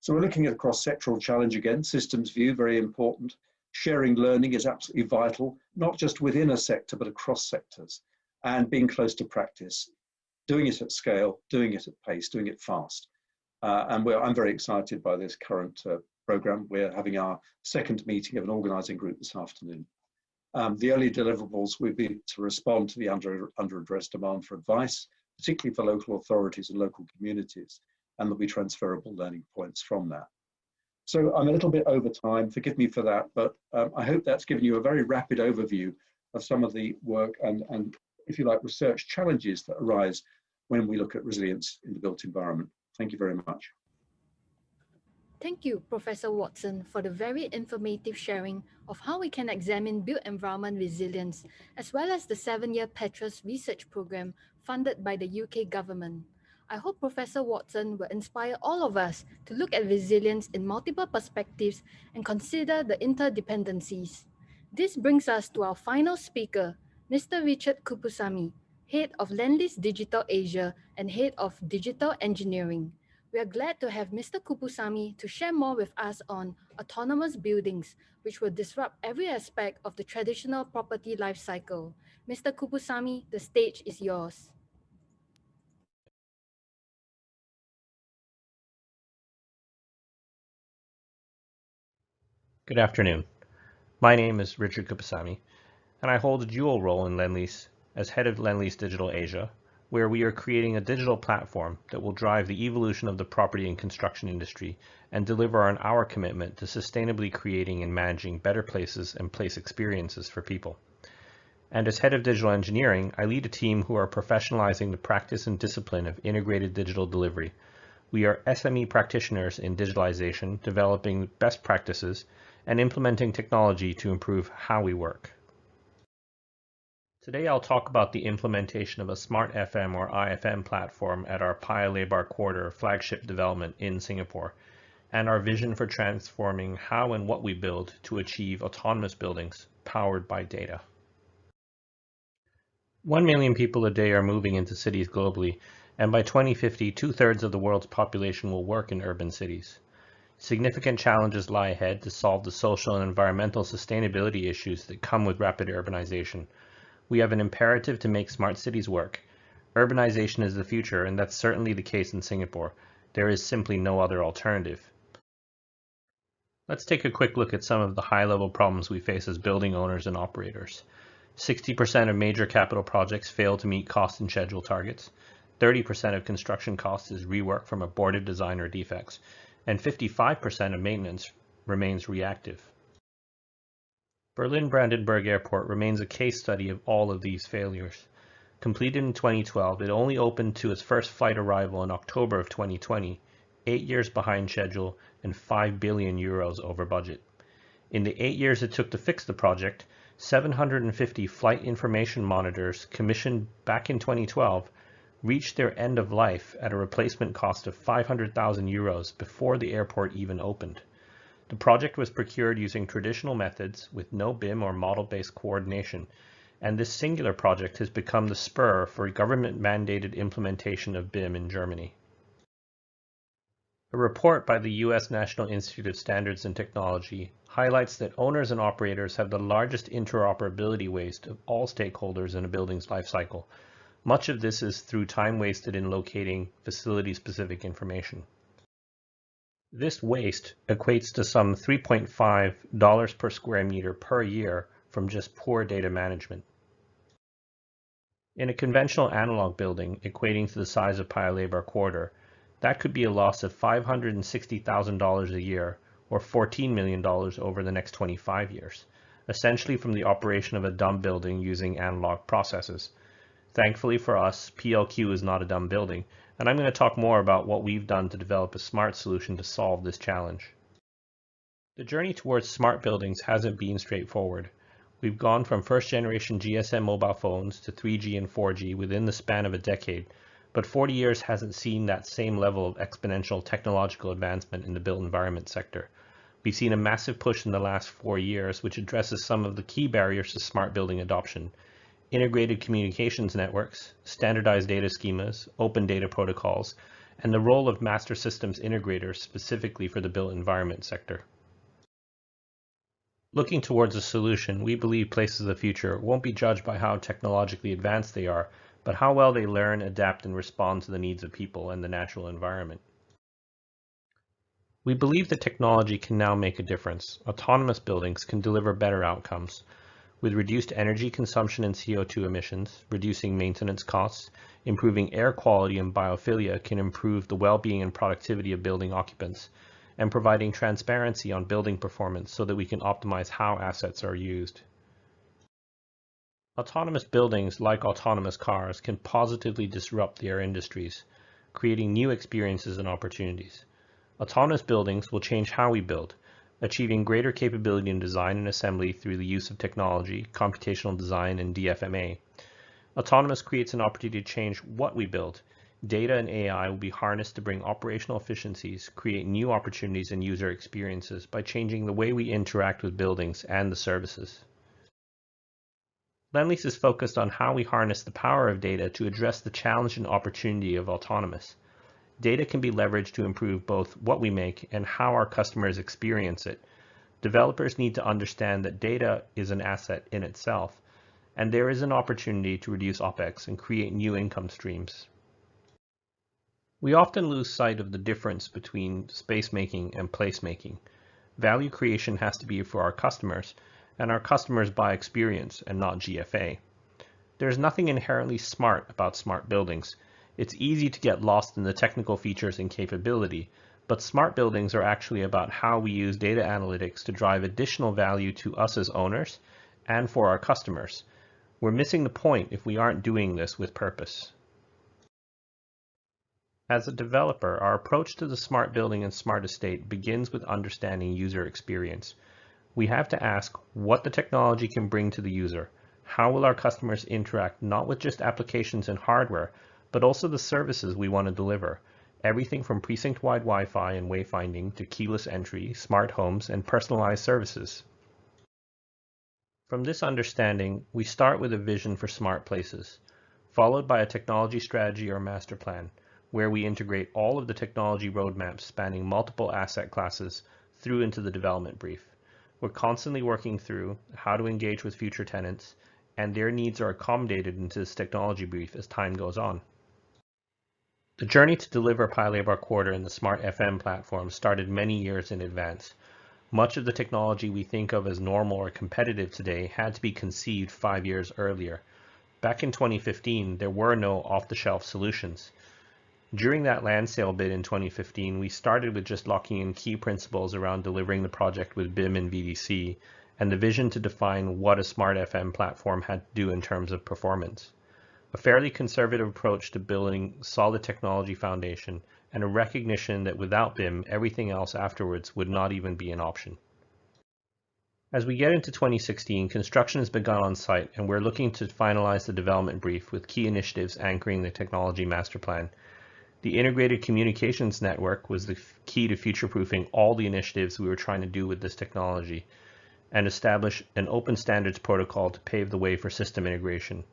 So we're looking at a cross-sectoral challenge again, systems view, very important. Sharing learning is absolutely vital, not just within a sector, but across sectors, and being close to practice, doing it at scale, doing it at pace, doing it fast. And I'm very excited by this current program. We're having our second meeting of an organising group this afternoon. The early deliverables will be to respond to the under-addressed demand for advice, particularly for local authorities and local communities, and there'll be transferable learning points from that. So I'm a little bit over time, forgive me for that, but I hope that's given you a very rapid overview of some of the work and if you like, research challenges that arise when we look at resilience in the built environment. Thank you very much. Thank you, Professor Watson, for the very informative sharing of how we can examine built environment resilience, as well as the 7-year Petrus research program funded by the UK government. I hope Professor Watson will inspire all of us to look at resilience in multiple perspectives and consider the interdependencies. This brings us to our final speaker, Mr. Richard Kuppsamy, Head of Lendlease Digital Asia and Head of Digital Engineering. We are glad to have Mr. Kuppsamy to share more with us on autonomous buildings, which will disrupt every aspect of the traditional property life cycle. Mr. Kuppsamy, the stage is yours. Good afternoon. My name is Richard Kuppsamy, and I hold a dual role in Lendlease as head of Lendlease Digital Asia, where we are creating a digital platform that will drive the evolution of the property and construction industry and deliver on our commitment to sustainably creating and managing better places and place experiences for people. And as head of digital engineering, I lead a team who are professionalizing the practice and discipline of integrated digital delivery. We are SME practitioners in digitalization, developing best practices and implementing technology to improve how we work. Today I'll talk about the implementation of a smart FM or IFM platform at our Paya Lebar Quarter flagship development in Singapore, and our vision for transforming how and what we build to achieve autonomous buildings powered by data. 1 million people a day are moving into cities globally, and by 2050, 2/3 of the world's population will work in urban cities. Significant challenges lie ahead to solve the social and environmental sustainability issues that come with rapid urbanization. We have an imperative to make smart cities work. Urbanization is the future, and that's certainly the case in Singapore. There is simply no other alternative. Let's take a quick look at some of the high-level problems we face as building owners and operators. 60% of major capital projects fail to meet cost and schedule targets. 30% of construction costs is rework from aborted design or defects, and 55% of maintenance remains reactive. Berlin-Brandenburg Airport remains a case study of all of these failures. Completed in 2012, it only opened to its first flight arrival in October of 2020, 8 years behind schedule and 5 billion euros over budget. In the 8 years it took to fix the project, 750 flight information monitors commissioned back in 2012 reached their end of life at a replacement cost of 500,000 euros before the airport even opened. The project was procured using traditional methods with no BIM or model-based coordination, and this singular project has become the spur for government-mandated implementation of BIM in Germany. A report by the U.S. National Institute of Standards and Technology highlights that owners and operators have the largest interoperability waste of all stakeholders in a building's life cycle. Much of this is through time wasted in locating facility-specific information. This waste equates to some $3.5 per square meter per year from just poor data management. In a conventional analog building equating to the size of Paya Lebar Quarter, that could be a loss of $560,000 a year or $14 million over the next 25 years, essentially from the operation of a dumb building using analog processes. Thankfully for us, PLQ is not a dumb building, and I'm going to talk more about what we've done to develop a smart solution to solve this challenge. The journey towards smart buildings hasn't been straightforward. We've gone from first-generation GSM mobile phones to 3G and 4G within the span of a decade, but 40 years hasn't seen that same level of exponential technological advancement in the built environment sector. We've seen a massive push in the last 4 years, which addresses some of the key barriers to smart building adoption: integrated communications networks, standardized data schemas, open data protocols, and the role of master systems integrators specifically for the built environment sector. Looking towards a solution, we believe places of the future won't be judged by how technologically advanced they are, but how well they learn, adapt, and respond to the needs of people and the natural environment. We believe that technology can now make a difference. Autonomous buildings can deliver better outcomes, with reduced energy consumption and CO2 emissions, reducing maintenance costs, improving air quality, and biophilia can improve the well-being and productivity of building occupants, and providing transparency on building performance so that we can optimize how assets are used. Autonomous buildings, like autonomous cars, can positively disrupt their industries, creating new experiences and opportunities. Autonomous buildings will change how we build, achieving greater capability in design and assembly through the use of technology, computational design, and DFMA. Autonomous creates an opportunity to change what we build. Data and AI will be harnessed to bring operational efficiencies, create new opportunities and user experiences by changing the way we interact with buildings and the services. Lendlease is focused on how we harness the power of data to address the challenge and opportunity of autonomous. Data can be leveraged to improve both what we make and how our customers experience it. Developers need to understand that data is an asset in itself, and there is an opportunity to reduce OpEx and create new income streams. We often lose sight of the difference between space making and place making. Value creation has to be for our customers, and our customers buy experience and not GFA. There's nothing inherently smart about smart buildings. It's easy to get lost in the technical features and capability, but smart buildings are actually about how we use data analytics to drive additional value to us as owners and for our customers. We're missing the point if we aren't doing this with purpose. As a developer, our approach to the smart building and smart estate begins with understanding user experience. We have to ask what the technology can bring to the user. How will our customers interact not with just applications and hardware, but also the services we want to deliver? Everything from precinct-wide Wi-Fi and wayfinding to keyless entry, smart homes, and personalized services. From this understanding, we start with a vision for smart places, followed by a technology strategy or master plan, where we integrate all of the technology roadmaps spanning multiple asset classes through into the development brief. We're constantly working through how to engage with future tenants, and their needs are accommodated into this technology brief as time goes on. The journey to deliver Paya Lebar Quarter and the Smart FM platform started many years in advance. Much of the technology we think of as normal or competitive today had to be conceived 5 years earlier. Back in 2015, there were no off-the-shelf solutions. During that land sale bid in 2015, we started with just locking in key principles around delivering the project with BIM and VDC, and the vision to define what a Smart FM platform had to do in terms of performance. A fairly conservative approach to building solid technology foundation, and a recognition that without BIM, everything else afterwards would not even be an option. As we get into 2016, construction has begun on site, and we're looking to finalize the development brief with key initiatives anchoring the technology master plan. The integrated communications network was the key to future-proofing all the initiatives we were trying to do with this technology, and establish an open standards protocol to pave the way for system integration.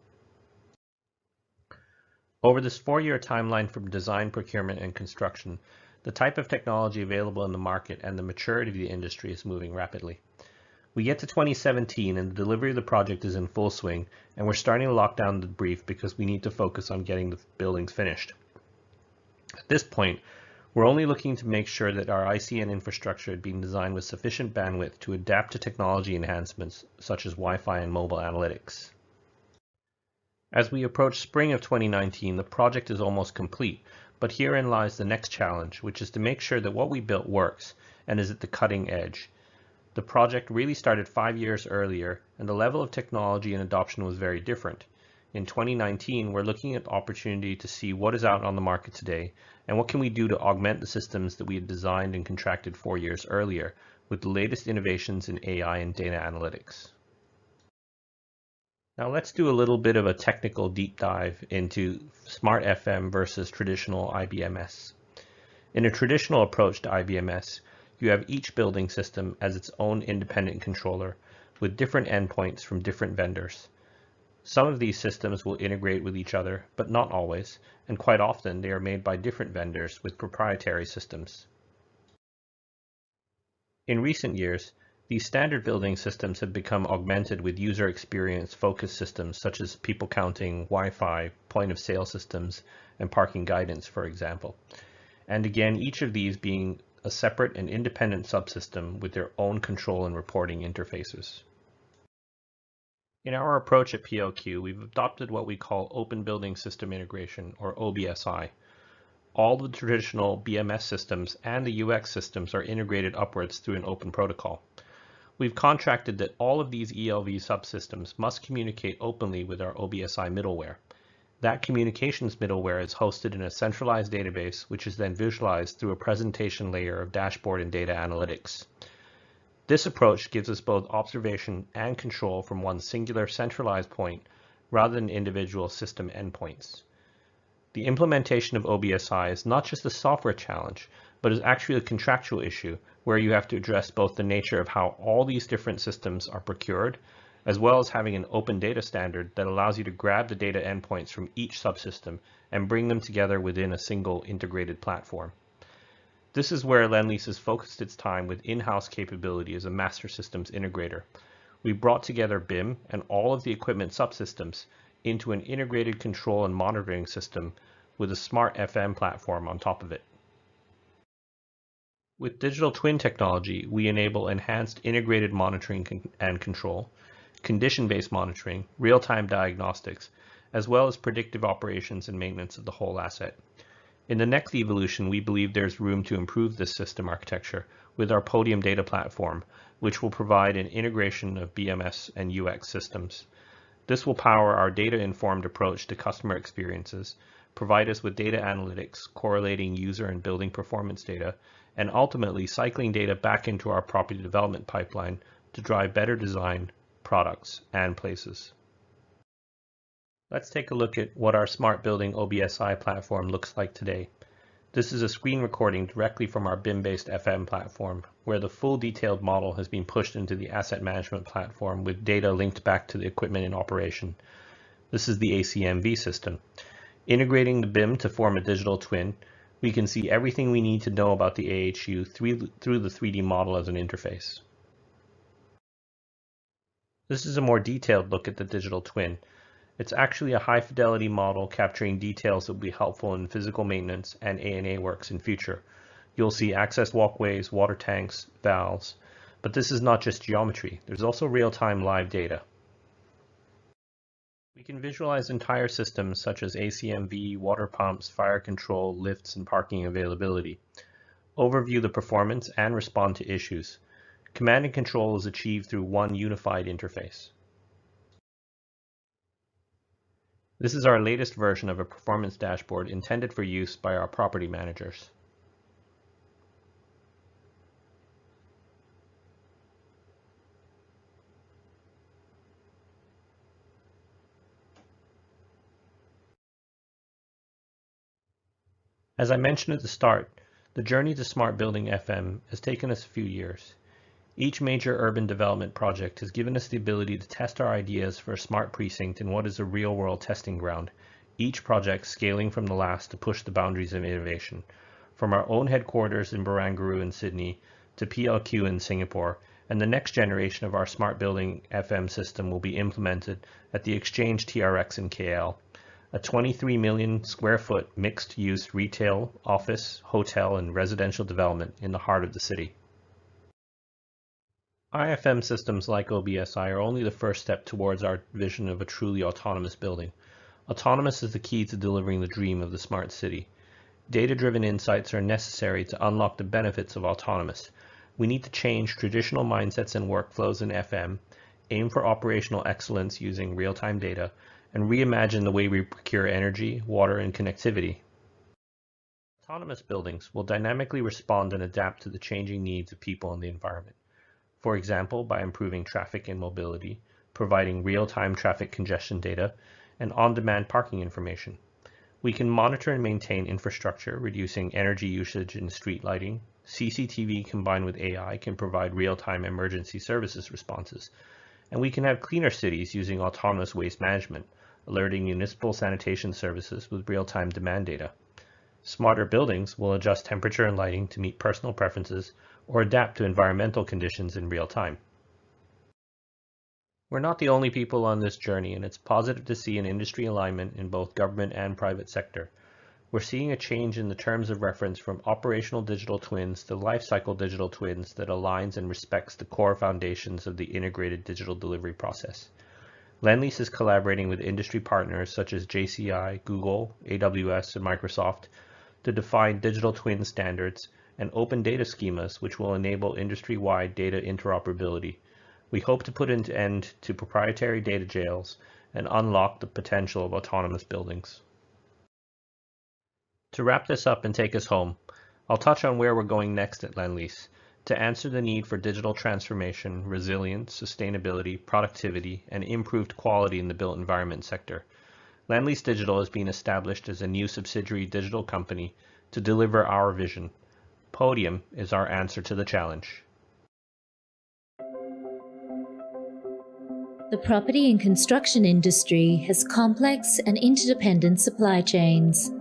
Over this 4-year timeline from design, procurement, and construction, the type of technology available in the market and the maturity of the industry is moving rapidly. We get to 2017 and the delivery of the project is in full swing, and we're starting to lock down the brief because we need to focus on getting the buildings finished. At this point, we're only looking to make sure that our ICN infrastructure had been designed with sufficient bandwidth to adapt to technology enhancements such as Wi-Fi and mobile analytics. As we approach spring of 2019, the project is almost complete, but herein lies the next challenge, which is to make sure that what we built works and is at the cutting edge. The project really started 5 years earlier, and the level of technology and adoption was very different. In 2019, we're looking at the opportunity to see what is out on the market today, and what can we do to augment the systems that we had designed and contracted 4 years earlier with the latest innovations in AI and data analytics. Now let's do a little bit of a technical deep dive into Smart FM versus traditional IBMS. In a traditional approach to IBMS, you have each building system as its own independent controller with different endpoints from different vendors. Some of these systems will integrate with each other, but not always, and quite often they are made by different vendors with proprietary systems. In recent years, these standard building systems have become augmented with user experience focused systems such as people counting, Wi-Fi, point of sale systems, and parking guidance, for example. And again, each of these being a separate and independent subsystem with their own control and reporting interfaces. In our approach at PLQ, we've adopted what we call Open Building System Integration, or OBSI. All the traditional BMS systems and the UX systems are integrated upwards through an open protocol. We've contracted that all of these ELV subsystems must communicate openly with our OBSI middleware. That communications middleware is hosted in a centralized database, which is then visualized through a presentation layer of dashboard and data analytics. This approach gives us both observation and control from one singular centralized point rather than individual system endpoints. The implementation of OBSI is not just a software challenge, but is actually a contractual issue where you have to address both the nature of how all these different systems are procured, as well as having an open data standard that allows you to grab the data endpoints from each subsystem and bring them together within a single integrated platform. This is where Lendlease has focused its time with in-house capability as a master systems integrator. We brought together BIM and all of the equipment subsystems into an integrated control and monitoring system with a smart FM platform on top of it. With digital twin technology, we enable enhanced integrated monitoring and control, condition-based monitoring, real-time diagnostics, as well as predictive operations and maintenance of the whole asset. In the next evolution, we believe there's room to improve this system architecture with our Podium data platform, which will provide an integration of BMS and UX systems. This will power our data-informed approach to customer experiences, provide us with data analytics, correlating user and building performance data, and ultimately cycling data back into our property development pipeline to drive better design, products, and places. Let's take a look at what our Smart Building OBSI platform looks like today. This is a screen recording directly from our BIM-based FM platform, where the full detailed model has been pushed into the asset management platform with data linked back to the equipment in operation. This is the ACMV system. Integrating the BIM to form a digital twin, we can see everything we need to know about the AHU through the 3D model as an interface. This is a more detailed look at the digital twin. It's actually a high-fidelity model capturing details that will be helpful in physical maintenance and A&A works in future. You'll see access walkways, water tanks, valves, but this is not just geometry. There's also real-time live data. We can visualize entire systems such as ACMV, water pumps, fire control, lifts, and parking availability. Overview the performance and respond to issues. Command and control is achieved through one unified interface. This is our latest version of a performance dashboard intended for use by our property managers. As I mentioned at the start, the journey to Smart Building FM has taken us a few years. Each major urban development project has given us the ability to test our ideas for a smart precinct in what is a real-world testing ground, each project scaling from the last to push the boundaries of innovation. From our own headquarters in Barangaroo in Sydney to PLQ in Singapore, and the next generation of our Smart Building FM system will be implemented at the Exchange TRX in KL, a 23 million square foot mixed-use retail, office, hotel, and residential development in the heart of the city. IFM systems like OBSI are only the first step towards our vision of a truly autonomous building. Autonomous is the key to delivering the dream of the smart city. Data-driven insights are necessary to unlock the benefits of autonomous. We need to change traditional mindsets and workflows in FM, aim for operational excellence using real-time data, and reimagine the way we procure energy, water, and connectivity. Autonomous buildings will dynamically respond and adapt to the changing needs of people and the environment. For example, by improving traffic and mobility, providing real-time traffic congestion data, and on-demand parking information. We can monitor and maintain infrastructure, reducing energy usage in street lighting. CCTV combined with AI can provide real-time emergency services responses. And we can have cleaner cities using autonomous waste management, alerting municipal sanitation services with real-time demand data. Smarter buildings will adjust temperature and lighting to meet personal preferences or adapt to environmental conditions in real time. We're not the only people on this journey, and it's positive to see an industry alignment in both government and private sector. We're seeing a change in the terms of reference from operational digital twins to lifecycle digital twins that aligns and respects the core foundations of the integrated digital delivery process. Lendlease is collaborating with industry partners such as JCI, Google, AWS, and Microsoft to define digital twin standards and open data schemas which will enable industry-wide data interoperability. We hope to put an end to proprietary data jails and unlock the potential of autonomous buildings. To wrap this up and take us home, I'll touch on where we're going next at Lendlease to answer the need for digital transformation, resilience, sustainability, productivity, and improved quality in the built environment sector. Lendlease Digital has been established as a new subsidiary digital company to deliver our vision. Podium is our answer to the challenge. The property and construction industry has complex and interdependent supply chains.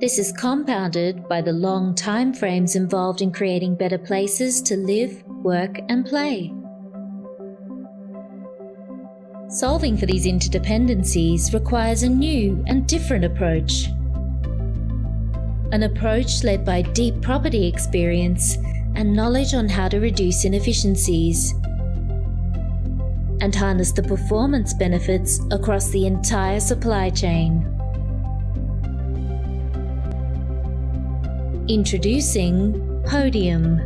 This is compounded by the long time frames involved in creating better places to live, work, and play. Solving for these interdependencies requires a new and different approach. An approach led by deep property experience and knowledge on how to reduce inefficiencies and harness the performance benefits across the entire supply chain. Introducing Podium.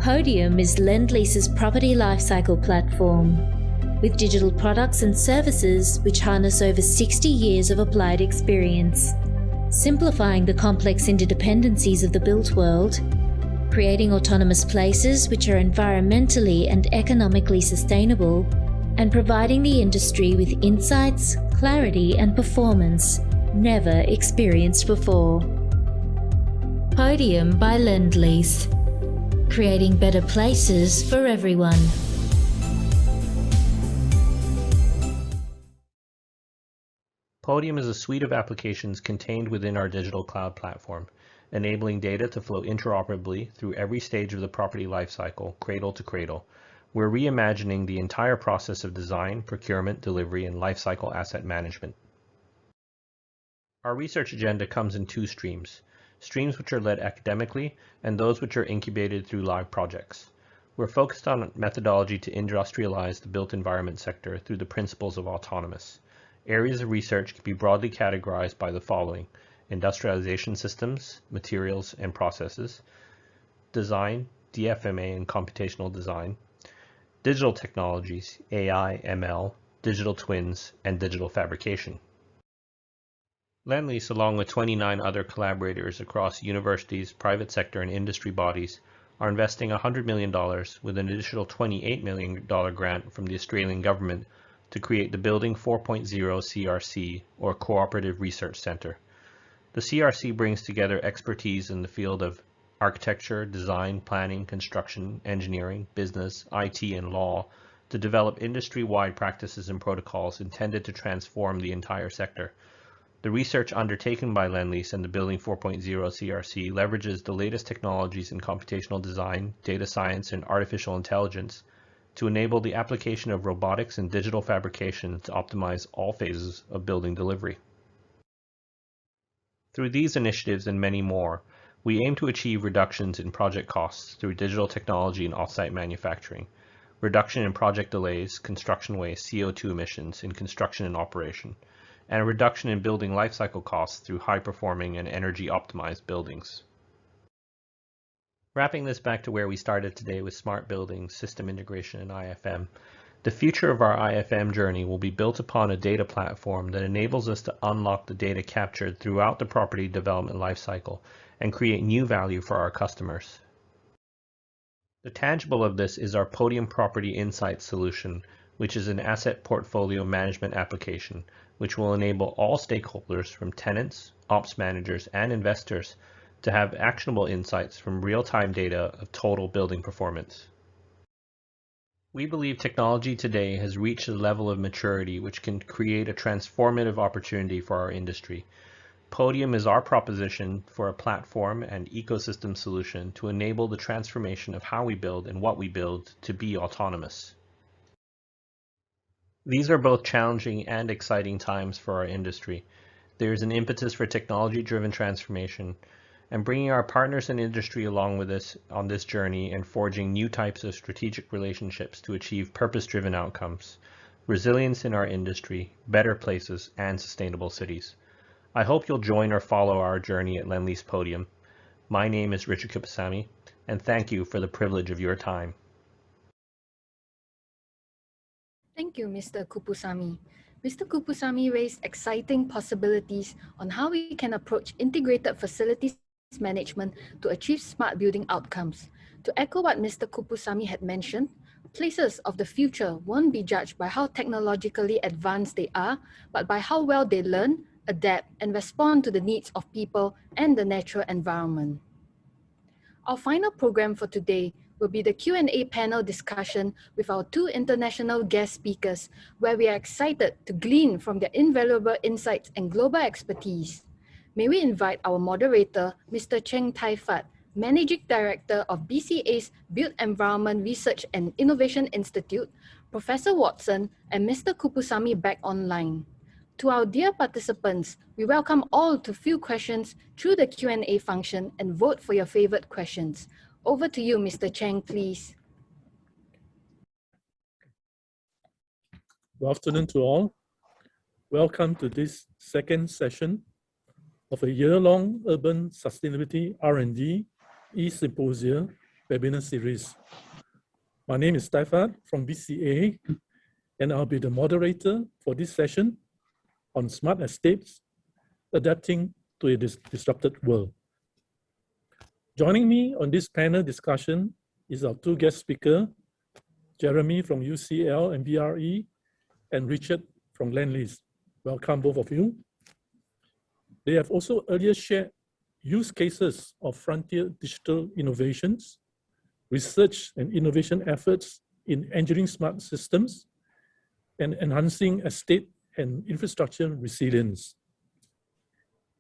Podium is Lendlease's property lifecycle platform, with digital products and services which harness over 60 years of applied experience, simplifying the complex interdependencies of the built world, creating autonomous places which are environmentally and economically sustainable, and providing the industry with insights, clarity, and performance never experienced before. Podium by Lendlease, creating better places for everyone. Podium is a suite of applications contained within our digital cloud platform, enabling data to flow interoperably through every stage of the property lifecycle, cradle to cradle. We're reimagining the entire process of design, procurement, delivery, and lifecycle asset management. Our research agenda comes in two streams which are led academically and those which are incubated through live projects. We're focused on methodology to industrialize the built environment sector through the principles of autonomous. Areas of research can be broadly categorized by the following: industrialization systems, materials and processes, design, DFMA and computational design, digital technologies, AI, ML, digital twins, and digital fabrication. Lendlease, along with 29 other collaborators across universities, private sector, and industry bodies, are investing $100 million with an additional $28 million grant from the Australian government to create the Building 4.0 CRC, or Cooperative Research Centre. The CRC brings together expertise in the field of architecture, design, planning, construction, engineering, business, IT, and law to develop industry-wide practices and protocols intended to transform the entire sector. The research undertaken by Lendlease and the Building 4.0 CRC leverages the latest technologies in computational design, data science, and artificial intelligence to enable the application of robotics and digital fabrication to optimize all phases of building delivery. Through these initiatives and many more, we aim to achieve reductions in project costs through digital technology and off-site manufacturing. reduction in project delays, construction waste, CO2 emissions in construction and operation, and a reduction in building lifecycle costs through high-performing and energy-optimized buildings. Wrapping this back to where we started today with smart buildings, system integration, and IFM, the future of our IFM journey will be built upon a data platform that enables us to unlock the data captured throughout the property development lifecycle and create new value for our customers. The tangible of this is our Podium Property Insights solution, which is an asset portfolio management application, which will enable all stakeholders from tenants, ops managers, and investors to have actionable insights from real-time data of total building performance. We believe technology today has reached a level of maturity which can create a transformative opportunity for our industry. Podium is our proposition for a platform and ecosystem solution to enable the transformation of how we build and what we build to be autonomous. These are both challenging and exciting times for our industry. There is an impetus for technology-driven transformation, and bringing our partners in industry along with us on this journey and forging new types of strategic relationships to achieve purpose-driven outcomes, resilience in our industry, better places, and sustainable cities. I hope you'll join or follow our journey at Lend Lease Podium. My name is Richard Kuppsamy, and thank you for the privilege of your time. Thank you, Mr. Kuppsamy. Mr. Kuppsamy raised exciting possibilities on how we can approach integrated facilities management to achieve smart building outcomes. To echo what Mr. Kuppsamy had mentioned, places of the future won't be judged by how technologically advanced they are, but by how well they learn, adapt, and respond to the needs of people and the natural environment. Our final program for today will be the Q&A panel discussion with our two international guest speakers, where we are excited to glean from their invaluable insights and global expertise. May we invite our moderator, Mr. Cheng Fatt, Managing Director of BCA's Built Environment Research and Innovation Institute, Professor Watson, and Mr. Kuppsamy back online. To our dear participants, we welcome all to field questions through the Q&A function and vote for your favorite questions. Over to you, Mr. Cheng, please. Good afternoon to all. Welcome to this second session of a year-long Urban Sustainability R&D e-Symposia webinar series. My name is Fatt from BCA, and I'll be the moderator for this session on smart estates adapting to a disrupted world. Joining me on this panel discussion is our two guest speakers, Jeremy from UCL and BRE, and Richard from Lend Lease. Welcome, both of you. They have also earlier shared use cases of frontier digital innovations, research and innovation efforts in engineering smart systems, and enhancing estate and infrastructure resilience.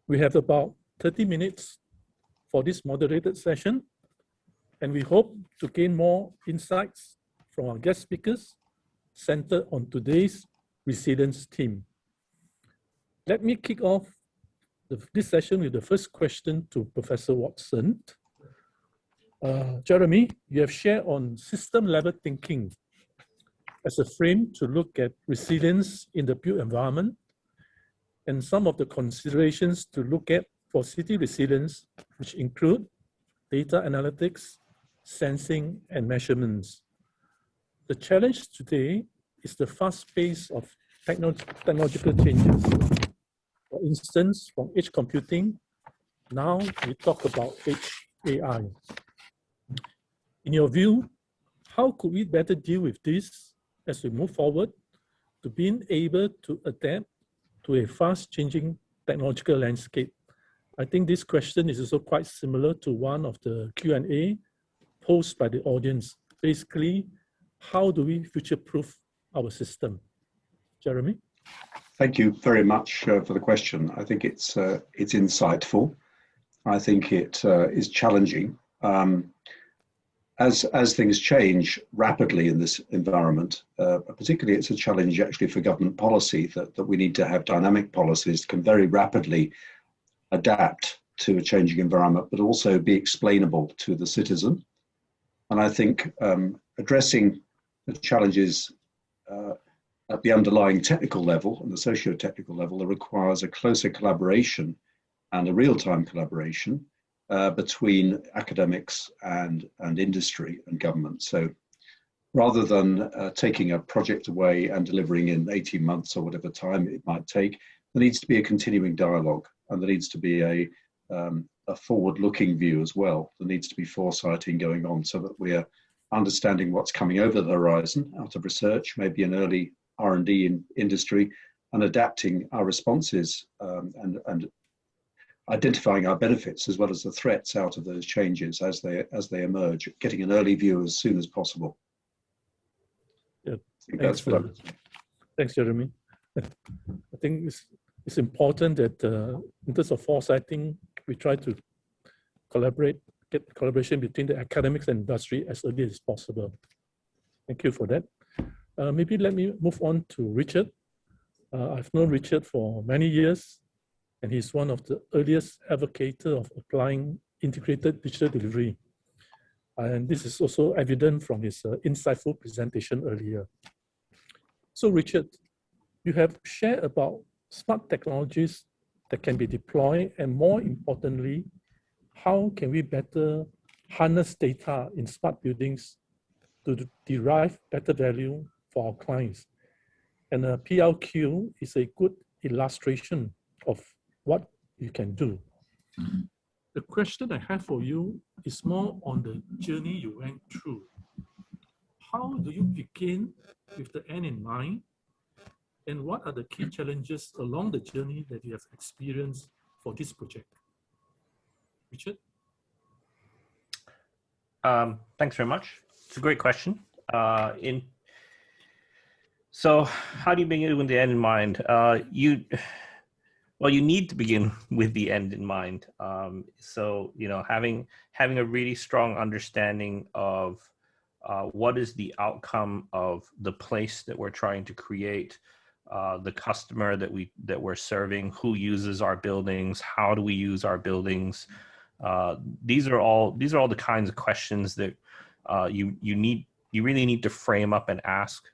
We have about 30 minutes for this moderated session, and we hope to gain more insights from our guest speakers centered on today's resilience theme. Let me kick off this session with the first question to Professor Watson. Jeremy, you have shared on system-level thinking as a frame to look at resilience in the built environment and some of the considerations to look at for city resilience, which include data analytics, sensing, and measurements. The challenge today is the fast pace of technological changes. For instance, from edge computing, now we talk about edge AI. In your view, how could we better deal with this as we move forward to being able to adapt to a fast-changing technological landscape? I think this question is also quite similar to one of the Q&A posed by the audience. Basically, how do we future-proof our system? Jeremy? Thank you very much for the question. I think it's insightful. I think it is challenging. As things change rapidly in this environment, particularly it's a challenge actually for government policy that we need to have dynamic policies that can very rapidly adapt to a changing environment, but also be explainable to the citizen. And I think addressing The challenges at the underlying technical level and the socio-technical level that requires a closer collaboration and a real-time collaboration between academics and industry and government. So rather than taking a project away and delivering in 18 months or whatever time it might take, there needs to be a continuing dialogue, and there needs to be a forward-looking view as well. There needs to be foresighting going on so that we're understanding what's coming over the horizon out of research, maybe an early R&D in industry, and adapting our responses and identifying our benefits as well as the threats out of those changes as they emerge, getting an early view as soon as possible. Yeah, that's what I would say. Thanks, Jeremy. I think it's important that in terms of foresighting, we try to get collaboration between the academics and industry as early as possible. Thank you for that. Maybe let me move on to Richard. I've known Richard for many years, and he's one of the earliest advocates of applying integrated digital delivery. And this is also evident from his insightful presentation earlier. So Richard, you have shared about smart technologies that can be deployed, and more importantly, how can we better harness data in smart buildings to derive better value for our clients. And a PLQ is a good illustration of what you can do. The question I have for you is more on the journey you went through. How do you begin with the end in mind? And what are the key challenges along the journey that you have experienced for this project? Richard? Thanks very much. It's a great question. So how do you begin with the end in mind? You need to begin with the end in mind. So, having a really strong understanding of what is the outcome of the place that we're trying to create, the customer that we're serving, who uses our buildings, how do we use our buildings. These are all the kinds of questions that you really need to frame up and ask,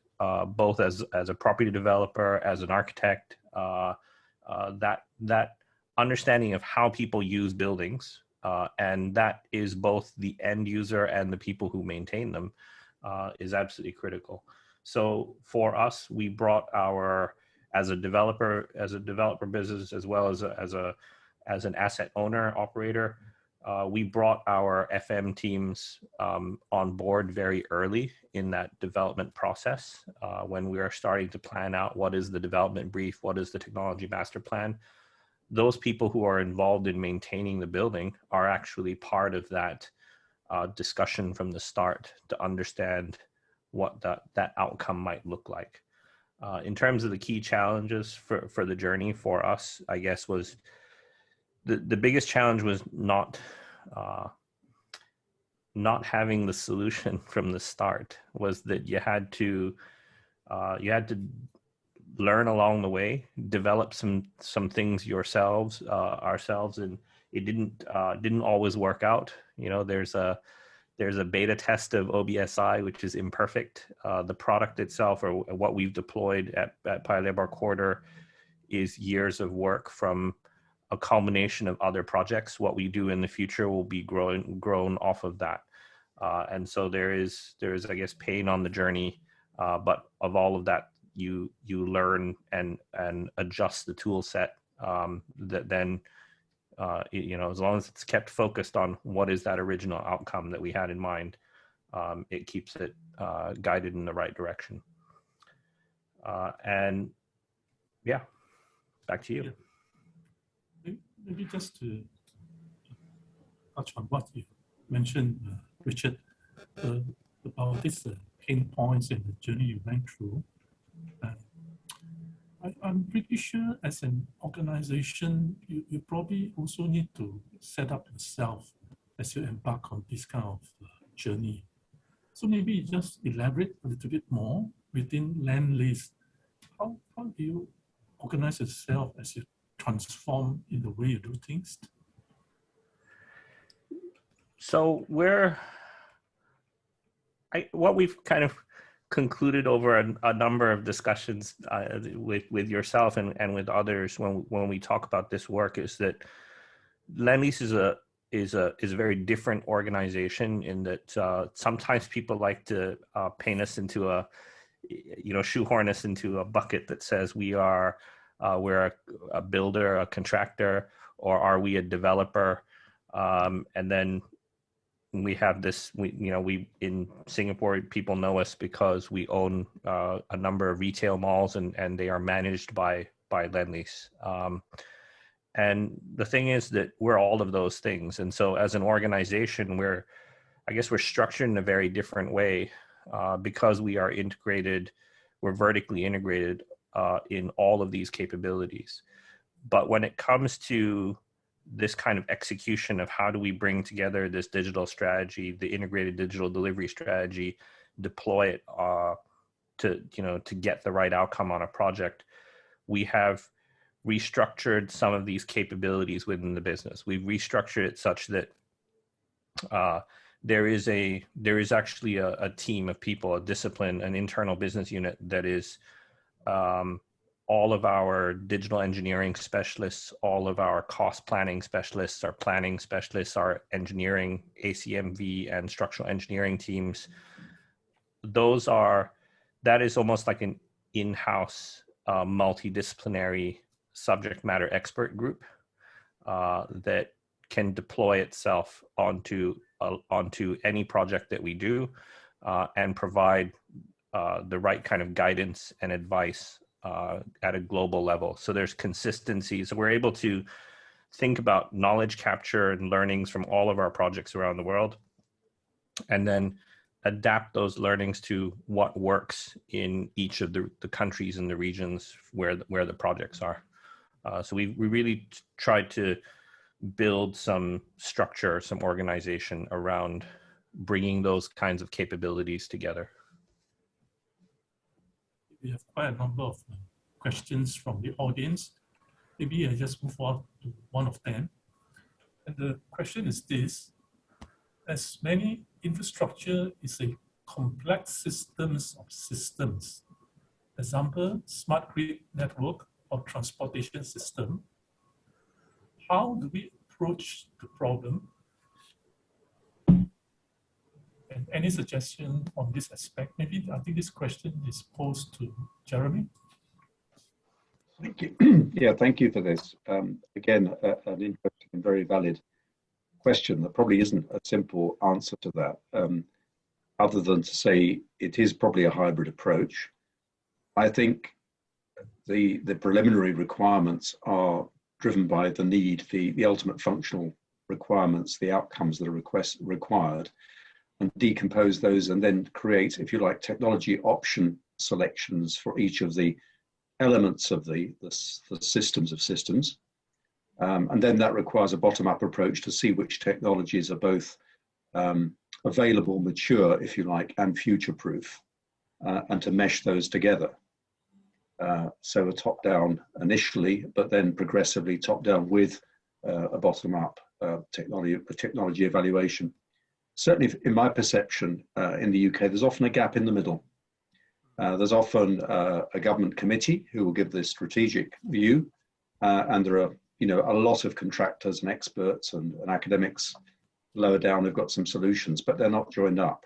both as a property developer, as an architect. That understanding of how people use buildings, and that is both the end user and the people who maintain them, is absolutely critical. So for us, we brought as a developer business, as well as as an asset owner operator, we brought our FM teams on board very early in that development process, when we are starting to plan out what is the development brief, what is the technology master plan. Those people who are involved in maintaining the building are actually part of that discussion from the start to understand what that outcome might look like. In terms of the key challenges for the journey for us, I guess, was the biggest challenge was not having the solution from the start. Was that you had to learn along the way, develop some things ourselves, and it didn't always work out. There's a beta test of OBSI, which is imperfect. The product itself, or what we've deployed at Paya Lebar Quarter, is years of work from a culmination of other projects. What we do in the future will be grown off of that. And so there is, I guess, pain on the journey, but of all of that, you learn and adjust the tool set, that then, as long as it's kept focused on what is that original outcome that we had in mind, it keeps it guided in the right direction. And yeah, back to you. Yeah. Maybe just to touch on what you mentioned, Richard, about these pain points in the journey you went through. I'm pretty sure as an organization, you probably also need to set up yourself as you embark on this kind of journey. So maybe just elaborate a little bit more within land lease. How do you organize yourself as you transform in the way you do things? So what we've kind of concluded over a number of discussions with yourself and with others when we talk about this work is that Lendlease is a very different organization in that sometimes people like to paint us into shoehorn us into a bucket that says we're a builder, a contractor, or are we a developer? And then we have this, we in Singapore, people know us because we own a number of retail malls and they are managed by Lendlease. And the thing is that we're all of those things. And so as an organization, we're structured in a very different way because we are integrated, we're vertically integrated in all of these capabilities. But when it comes to this kind of execution of how do we bring together this digital strategy, the integrated digital delivery strategy, deploy it to get the right outcome on a project, we have restructured some of these capabilities within the business. We've restructured it such that there is actually a team of people, a discipline, an internal business unit that is all of our digital engineering specialists, all of our cost planning specialists, our planning specialists, our engineering, ACMV and structural engineering teams. That is almost like an in-house multidisciplinary subject matter expert group that can deploy itself onto any project that we do and provide the right kind of guidance and advice at a global level. So there's consistency. So we're able to think about knowledge capture and learnings from all of our projects around the world, and then adapt those learnings to what works in each of the countries and the regions where the projects are. So we really tried to build some structure, some organization around bringing those kinds of capabilities together. We have quite a number of questions from the audience. Maybe I just move on to one of them. And the question is this: as many infrastructure is a complex systems of systems, example, smart grid network or transportation system, how do we approach the problem? And any suggestion on this aspect? Maybe I think this question is posed to Jeremy. Thank you. Yeah, thank you for this. Again, an interesting and very valid question. There probably isn't a simple answer to that, other than to say it is probably a hybrid approach. I think the preliminary requirements are driven by the need, the ultimate functional requirements, the outcomes that are required, and decompose those and then create, if you like, technology option selections for each of the elements of the systems of systems. And then that requires a bottom-up approach to see which technologies are both available, mature, if you like, and future-proof, and to mesh those together. So a top-down initially, but then progressively top-down with a bottom-up technology evaluation. Certainly in my perception in the UK, there's often a gap in the middle. There's often a government committee who will give the strategic view, and there are a lot of contractors and experts and academics lower down who've got some solutions, but they're not joined up.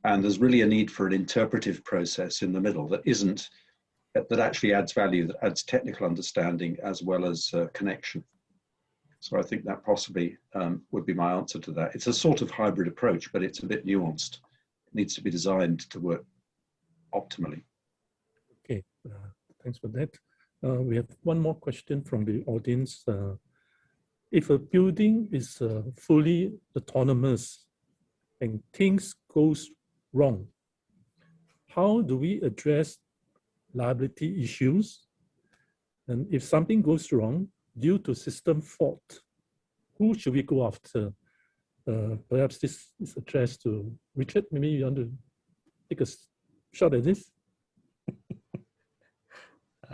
And there's really a need for an interpretive process in the middle that actually adds value, that adds technical understanding as well as connection. So I think that possibly would be my answer to that. It's a sort of hybrid approach, but it's a bit nuanced. It needs to be designed to work optimally. Okay, thanks for that. We have one more question from the audience. If a building is fully autonomous and things goes wrong, how do we address liability issues? And if something goes wrong due to system fault, who should we go after? Perhaps this is addressed to Richard. Maybe you want to take a shot at this?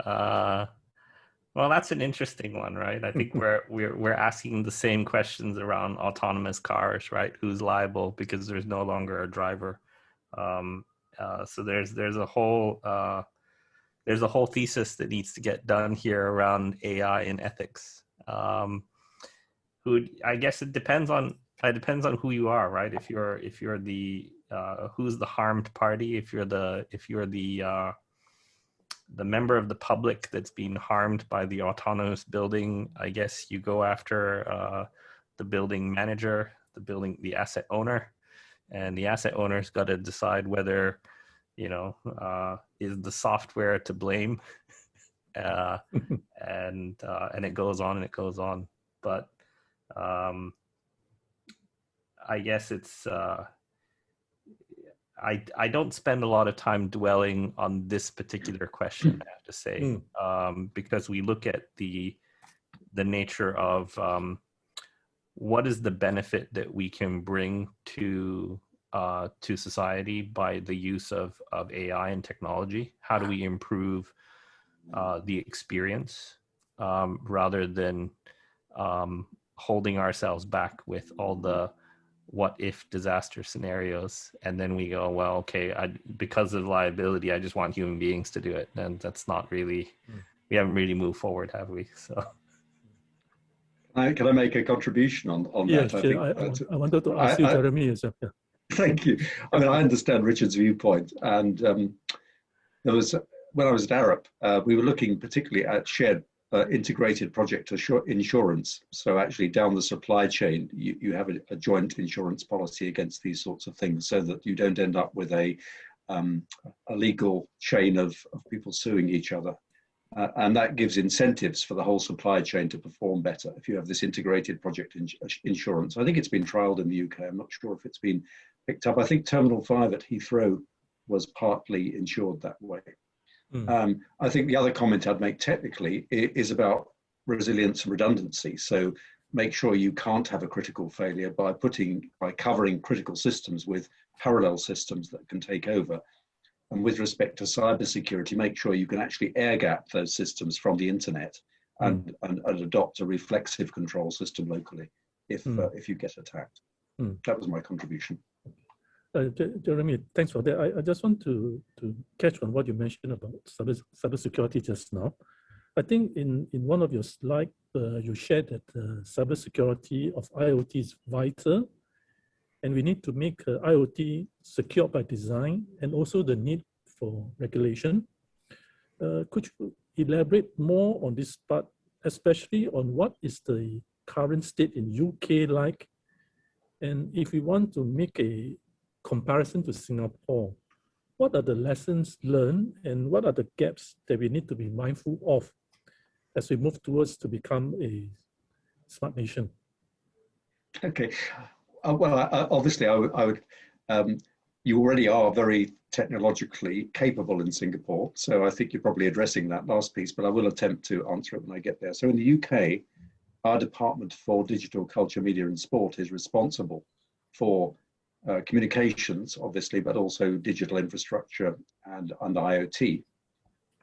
Well, that's an interesting one, right? I think we're asking the same questions around autonomous cars, right? Who's liable because there's no longer a driver? So there's a whole thesis that needs to get done here around AI and ethics. I guess it depends on who you are, right? If you're the who's the harmed party, if you're the member of the public that's being harmed by the autonomous building, I guess you go after the building manager, the asset owner, and the asset owner's got to decide whether, is the software to blame, and it goes on and it goes on. But I guess it's I don't spend a lot of time dwelling on this particular question, I have to say, because we look at the nature of what is the benefit that we can bring to society by the use of AI and technology. How do we improve the experience rather than holding ourselves back with all the what if disaster scenarios, and then we go, well, okay, because of liability, I just want human beings to do it, and that's not really, we haven't really moved forward, have we? So can I make a contribution on that? Sure. I wanted to ask you, Jeremy, as well. Yeah. Thank you. I mean, I understand Richard's viewpoint, and there was, when I was at Arup, we were looking particularly at shared integrated project insurance. So actually down the supply chain, you have a joint insurance policy against these sorts of things, so that you don't end up with a legal chain of people suing each other. And that gives incentives for the whole supply chain to perform better if you have this integrated project insurance. I think it's been trialed in the UK. I'm not sure if it's been picked up. I think Terminal 5 at Heathrow was partly insured that way. I think the other comment I'd make technically is about resilience and redundancy. So make sure you can't have a critical failure by covering critical systems with parallel systems that can take over. And with respect to cybersecurity, make sure you can actually air gap those systems from the internet and adopt a reflexive control system locally if you get attacked. That was my contribution. Jeremy, thanks for that. I just want to catch on what you mentioned about cybersecurity just now. I think in one of your slides, you shared that cybersecurity of IoT is vital, and we need to make IoT secure by design, and also the need for regulation. Could you elaborate more on this part, especially on what is the current state in UK like? And if we want to make a comparison to Singapore, what are the lessons learned and what are the gaps that we need to be mindful of as we move towards to become a smart nation? Okay. Well, obviously, I would. You already are very technologically capable in Singapore, so I think you're probably addressing that last piece, but I will attempt to answer it when I get there. So in the UK, our Department for Digital Culture, Media and Sport is responsible for communications, obviously, but also digital infrastructure and IoT.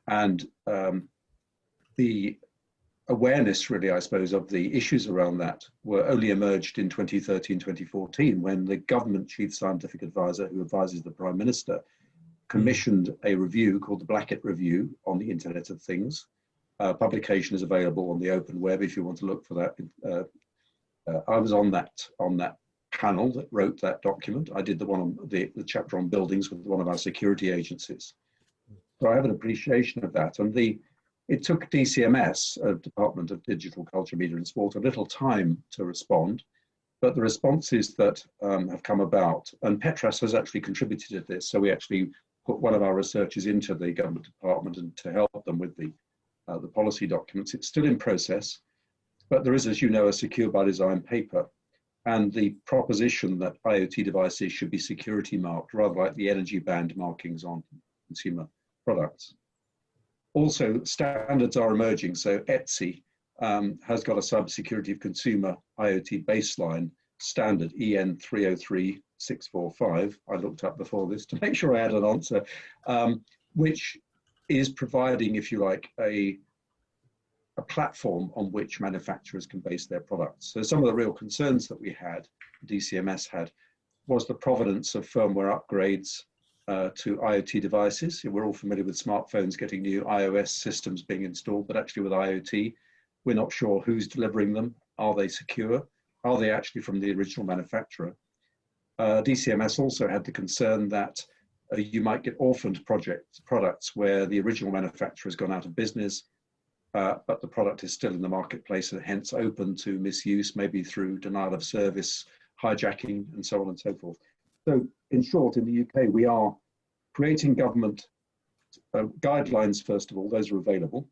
And the awareness, really, I suppose, of the issues around that were only emerged in 2013, 2014, when the government chief scientific advisor, who advises the Prime Minister, commissioned a review called the Blackett Review on the Internet of Things. Publication is available on the open web if you want to look for that. I was on that panel that wrote that document. I did the one on the chapter on buildings with one of our security agencies. So I have an appreciation of that. And it took DCMS, Department of Digital Culture, Media and Sport, a little time to respond, but the responses that have come about, and Petras has actually contributed to this, so we actually put one of our researchers into the government department and to help them with the policy documents. It's still in process, but there is, as you know, a secure by design paper, and the proposition that IoT devices should be security marked, rather like the energy band markings on consumer products. Also, standards are emerging. So ETSI has got a cybersecurity of consumer IoT baseline standard, EN 303645. I looked up before this to make sure I had an answer, which is providing, if you like, a platform on which manufacturers can base their products. So some of the real concerns that we had, DCMS had, was the provenance of firmware upgrades, to IoT devices. We're all familiar with smartphones getting new iOS systems being installed, but actually with IoT, we're not sure who's delivering them. Are they secure? Are they actually from the original manufacturer? DCMS also had the concern that you might get orphaned products where the original manufacturer has gone out of business, but the product is still in the marketplace and hence open to misuse, maybe through denial of service, hijacking, and so on and so forth. So in short, in the UK, we are creating government guidelines, first of all, those are available.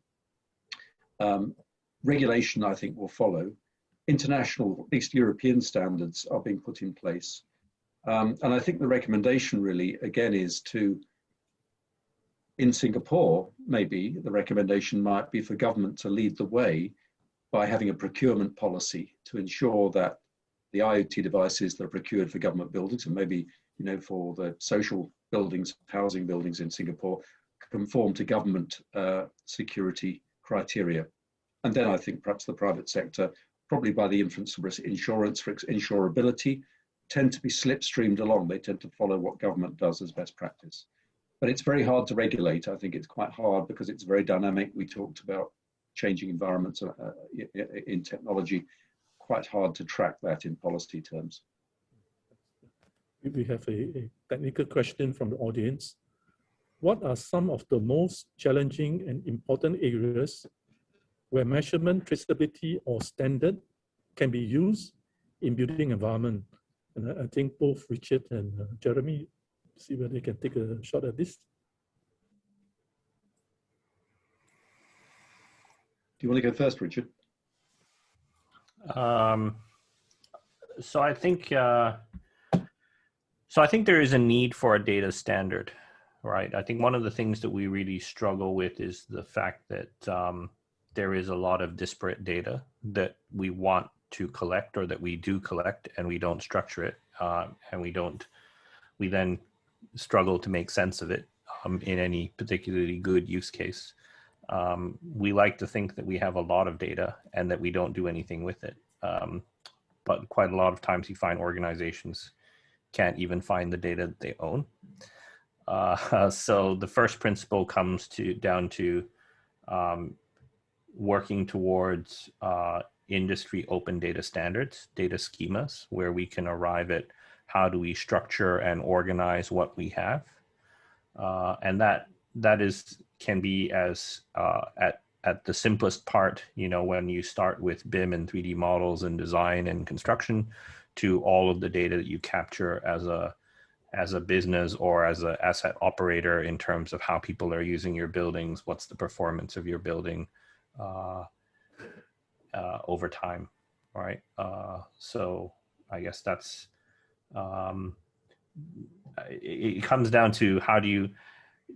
Regulation, I think, will follow. International, at least European standards are being put in place. And I think the recommendation really, again, is to, in Singapore, maybe the recommendation might be for government to lead the way by having a procurement policy to ensure that the IoT devices that are procured for government buildings, and maybe, you know, for the social buildings, housing buildings in Singapore, conform to government security criteria. And then I think perhaps the private sector, probably by the influence of insurance for insurability, tend to be slipstreamed along. They tend to follow what government does as best practice. But it's very hard to regulate. I think it's quite hard because it's very dynamic. We talked about changing environments in technology. Quite hard to track that in policy terms. We have a technical question from the audience. What are some of the most challenging and important areas where measurement, traceability, or standard can be used in building environment? And I think both Richard and Jeremy, see whether they can take a shot at this. Do you want to go first, Richard? So I think there is a need for a data standard, right? I think one of the things that we really struggle with is the fact that there is a lot of disparate data that we want to collect, or that we do collect, and we don't structure it, and we then struggle to make sense of it in any particularly good use case. We like to think that we have a lot of data and that we don't do anything with it. But quite a lot of times you find organizations can't even find the data that they own. So the first principle comes down to working towards industry open data standards, data schemas, where we can arrive at how do we structure and organize what we have. And that can be as at the simplest part, you know, when you start with BIM and 3D models and design and construction, to all of the data that you capture as a business or as an asset operator in terms of how people are using your buildings, what's the performance of your building over time, right? So I guess that's, it comes down to how do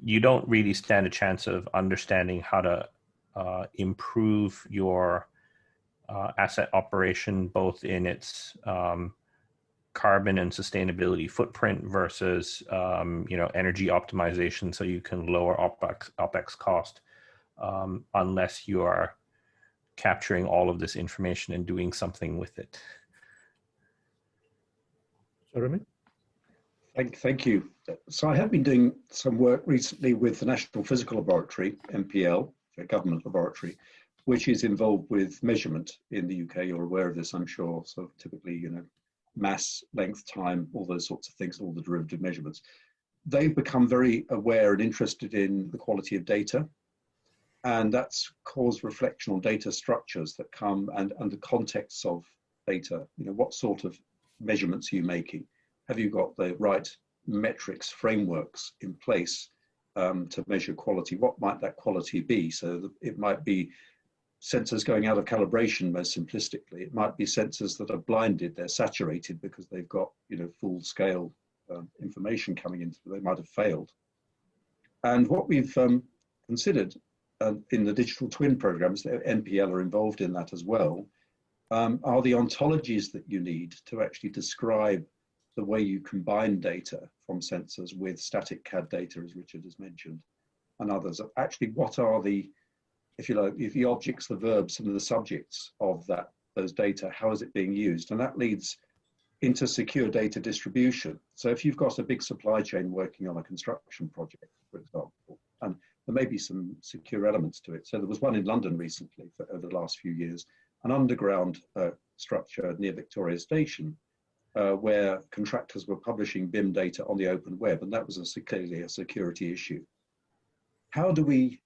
you don't really stand a chance of understanding how to improve your asset operation, both in its carbon and sustainability footprint versus energy optimization, so you can lower OpEx cost, unless you are capturing all of this information and doing something with it. Jeremy? Thank you. So I have been doing some work recently with the National Physical Laboratory, NPL, a government laboratory, which is involved with measurement in the UK. You're aware of this, I'm sure. So typically, you know, mass, length, time, all those sorts of things, all the derivative measurements. They've become very aware and interested in the quality of data. And that's caused reflection on data structures that come and the contexts of data. You know, what sort of measurements are you making? Have you got the right metrics, frameworks in place to measure quality? What might that quality be? So it might be sensors going out of calibration, most simplistically. It might be sensors that are blinded, they're saturated because they've got, you know, full scale information coming into them. They might have failed. And what we've considered in the digital twin programs, the NPL are involved in that as well, are the ontologies that you need to actually describe the way you combine data from sensors with static CAD data, as Richard has mentioned, and others. Actually, what are the, if you like, the objects, the verbs, and the subjects of those data? How is it being used? And that leads into secure data distribution. So if you've got a big supply chain working on a construction project, for example, and there may be some secure elements to it. So there was one in London recently over the last few years, an underground structure near Victoria Station, where contractors were publishing BIM data on the open web, and that was clearly a security issue. How do we,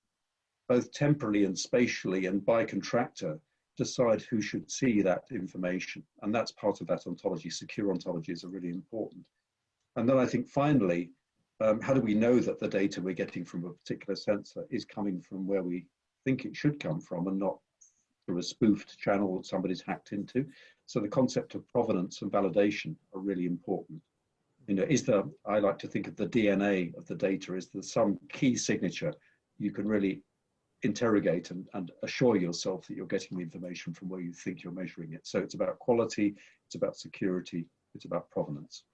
both temporally and spatially and by contractor, decide who should see that information? And that's part of that ontology. Secure ontologies are really important. And then I think finally, how do we know that the data we're getting from a particular sensor is coming from where we think it should come from and not through a spoofed channel that somebody's hacked into? So the concept of provenance and validation are really important. You know, I like to think of the DNA of the data, is there some key signature you can really interrogate and assure yourself that you're getting the information from where you think you're measuring it. So it's about quality, it's about security, it's about provenance.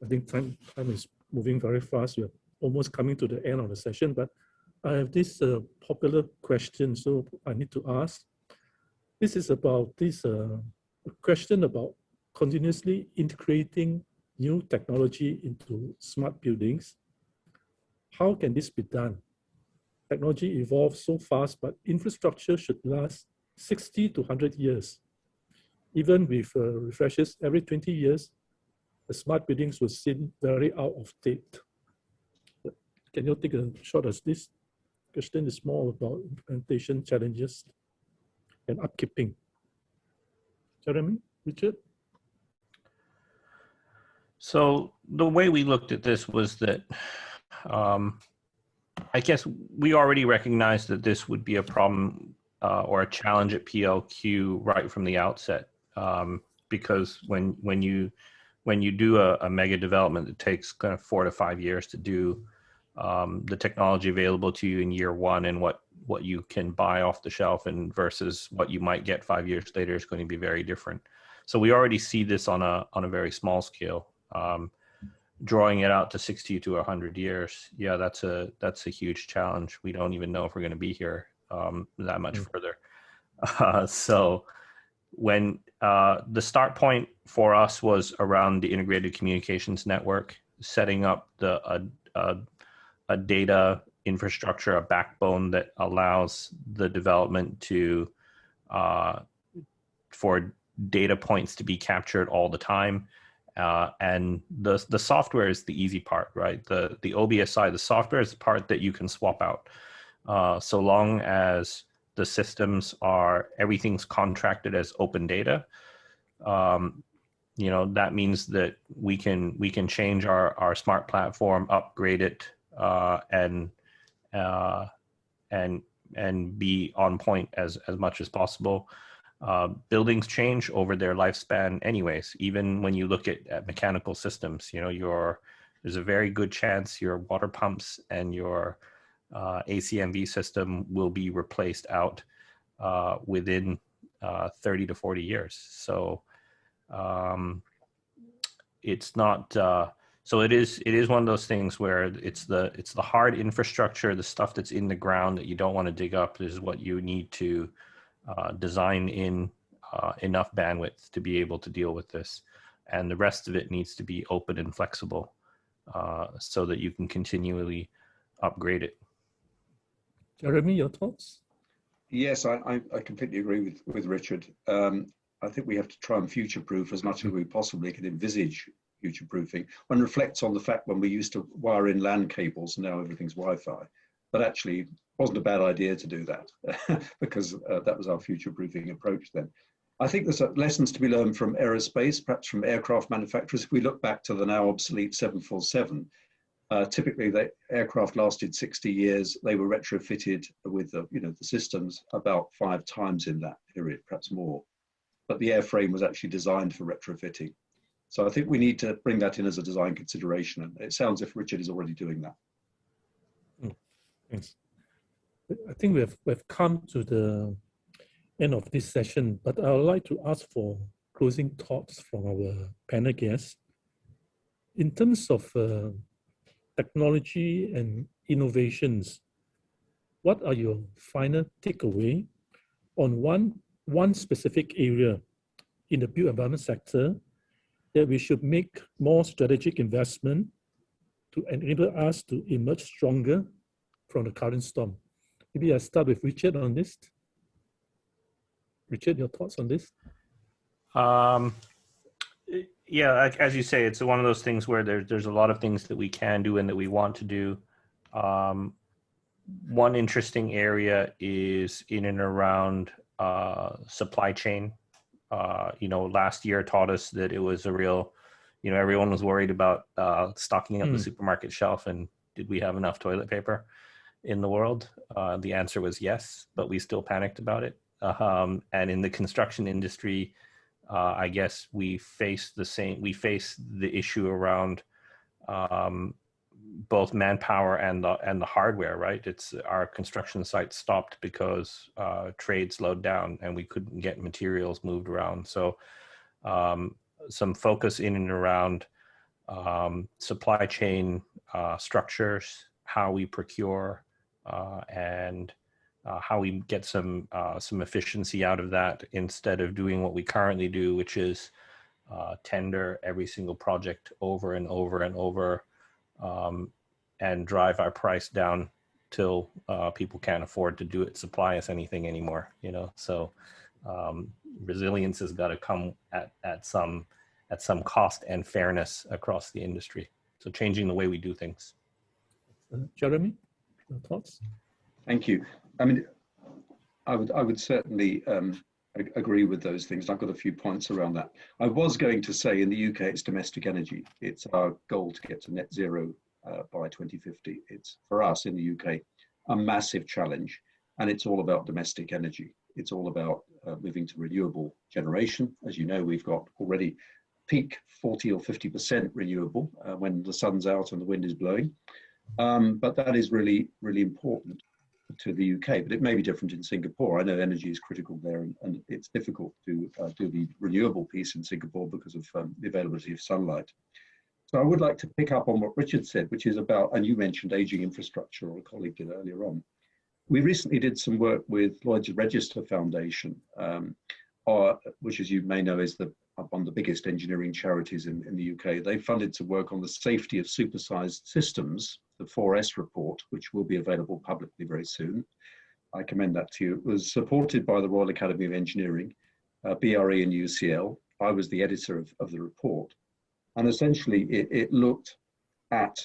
I think time is moving very fast. We're almost coming to the end of the session, but I have this popular question, so I need to ask. This is about a question about continuously integrating new technology into smart buildings. How can this be done? Technology evolves so fast, but infrastructure should last 60 to 100 years. Even with refreshes every 20 years, the smart buildings will seem very out of date. Can you take a shot at this? Question is more about implementation challenges and upkeeping. Jeremy, Richard? So the way we looked at this was that I guess we already recognized that this would be a problem or a challenge at PLQ right from the outset, because when you do a mega development, it takes kind of 4 to 5 years to do. The technology available to you in year one and what you can buy off the shelf and versus what you might get 5 years later is going to be very different. So we already see this on a very small scale. Drawing it out to 60 to 100 years, yeah, that's a huge challenge. We don't even know if we're going to be here that much further. So when the start point for us was around the integrated communications network, setting up a data infrastructure, a backbone that allows the development to for data points to be captured all the time. And the software is the easy part, right? The OBSI, the software is the part that you can swap out. So long as the systems everything's contracted as open data, you know, that means that we can change our smart platform, upgrade it, and be on point as much as possible. Buildings change over their lifespan anyways. Even when you look at mechanical systems, you know, there's a very good chance your water pumps and your ACMV system will be replaced out within 30 to 40 years. So it's not so it is one of those things where it's the hard infrastructure, the stuff that's in the ground that you don't want to dig up is what you need to design in enough bandwidth to be able to deal with this, and the rest of it needs to be open and flexible so that you can continually upgrade it. Jeremy, your thoughts? Yes, I completely agree with Richard. I think we have to try and future-proof as much as we possibly can envisage future-proofing. One reflects on the fact when we used to wire in LAN cables, now everything's Wi-Fi, but actually it wasn't a bad idea to do that because that was our future-proofing approach then. I think there's lessons to be learned from aerospace, perhaps from aircraft manufacturers. If we look back to the now obsolete 747, typically the aircraft lasted 60 years. They were retrofitted with the systems about 5 times in that period, perhaps more. But the airframe was actually designed for retrofitting. So I think we need to bring that in as a design consideration. And it sounds as if Richard is already doing that. Thanks. I think we've come to the end of this session, but I would like to ask for closing thoughts from our panel guests. In terms of technology and innovations, what are your final takeaway on one specific area in the built environment sector that we should make more strategic investment to enable us to emerge stronger from the current storm. Maybe I start with Richard on this. Richard, your thoughts on this? Yeah, as you say, it's one of those things where there's a lot of things that we can do and that we want to do. One interesting area is in and around supply chain. Last year taught us that it was a real, everyone was worried about stocking up the supermarket shelf and did we have enough toilet paper in the world? The answer was yes, but we still panicked about it. And in the construction industry, I guess we face the issue around both manpower and the hardware, right? It's our construction site stopped because trade slowed down and we couldn't get materials moved around. So some focus in and around supply chain structures, how we procure, and how we get some efficiency out of that instead of doing what we currently do, which is tender every single project over and over and over, and drive our price down till people can't afford to do it, supply us anything anymore. So resilience has got to come at some cost and fairness across the industry. So changing the way we do things. Jeremy, your thoughts? Thank you. I mean, I would certainly agree with those things. I've got a few points around that. I was going to say in the UK, it's domestic energy. It's our goal to get to net zero by 2050. It's, for us in the UK, a massive challenge, and it's all about domestic energy. It's all about moving to renewable generation. As you know, we've got already peak 40 or 50% renewable when the sun's out and the wind is blowing. But that is really, really important to the UK, but it may be different in Singapore. I know energy is critical there, and it's difficult to do the renewable piece in Singapore because of the availability of sunlight. So I would like to pick up on what Richard said, which is about, and you mentioned aging infrastructure, or a colleague did earlier on. We recently did some work with Lloyd's Register Foundation, which, as you may know, is one of the biggest engineering charities in the UK. They funded some work on the safety of supersized systems, the 4S report, which will be available publicly very soon. I commend that to you. It was supported by the Royal Academy of Engineering, BRE and UCL. I was the editor of the report. And essentially, it looked at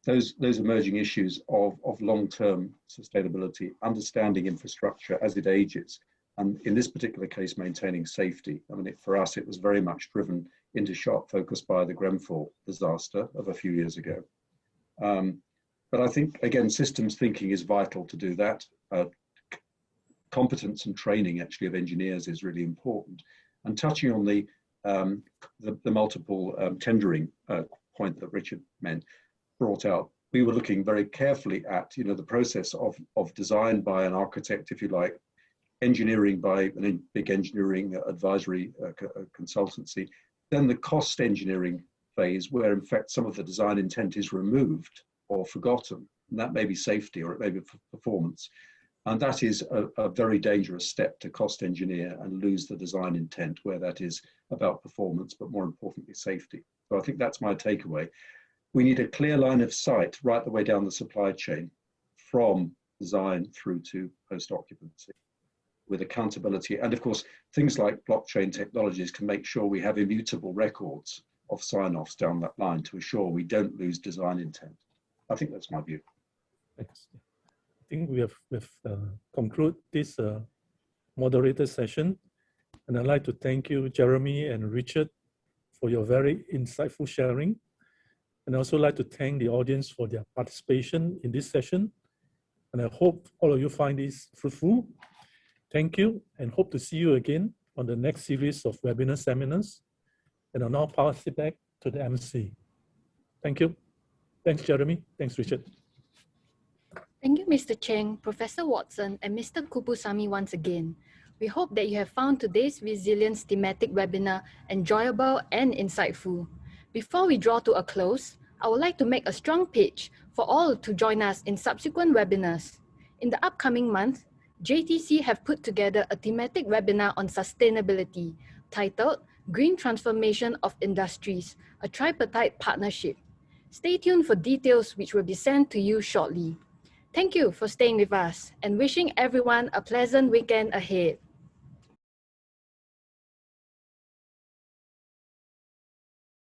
those emerging issues of long-term sustainability, understanding infrastructure as it ages, and in this particular case, maintaining safety. I mean, for us, it was very much driven into sharp focus by the Grenfell disaster of a few years ago. But I think, again, systems thinking is vital to do that. Competence and training, actually, of engineers is really important. And touching on the multiple tendering point that Richard brought out, we were looking very carefully at, the process of design by an architect, if you like, engineering by a big engineering advisory consultancy, then the cost engineering phase where in fact some of the design intent is removed or forgotten. And that may be safety or it may be performance. And that is a very dangerous step to cost engineer and lose the design intent where that is about performance, but more importantly, safety. So I think that's my takeaway. We need a clear line of sight right the way down the supply chain from design through to post-occupancy, with accountability. And of course, things like blockchain technologies can make sure we have immutable records of sign-offs down that line to assure we don't lose design intent. I think that's my view. Thanks. I think we have concluded this moderator session. And I'd like to thank you, Jeremy and Richard, for your very insightful sharing. And I also like to thank the audience for their participation in this session. And I hope all of you find this fruitful. Thank you, and hope to see you again on the next series of webinar seminars. And I'll now pass it back to the MC. Thank you. Thanks, Jeremy. Thanks, Richard. Thank you, Mr. Cheng, Professor Watson, and Mr. Kuppsamy once again. We hope that you have found today's resilience thematic webinar enjoyable and insightful. Before we draw to a close, I would like to make a strong pitch for all to join us in subsequent webinars. In the upcoming month, JTC have put together a thematic webinar on sustainability, titled Green Transformation of Industries, a Tripartite Partnership. Stay tuned for details which will be sent to you shortly. Thank you for staying with us and wishing everyone a pleasant weekend ahead.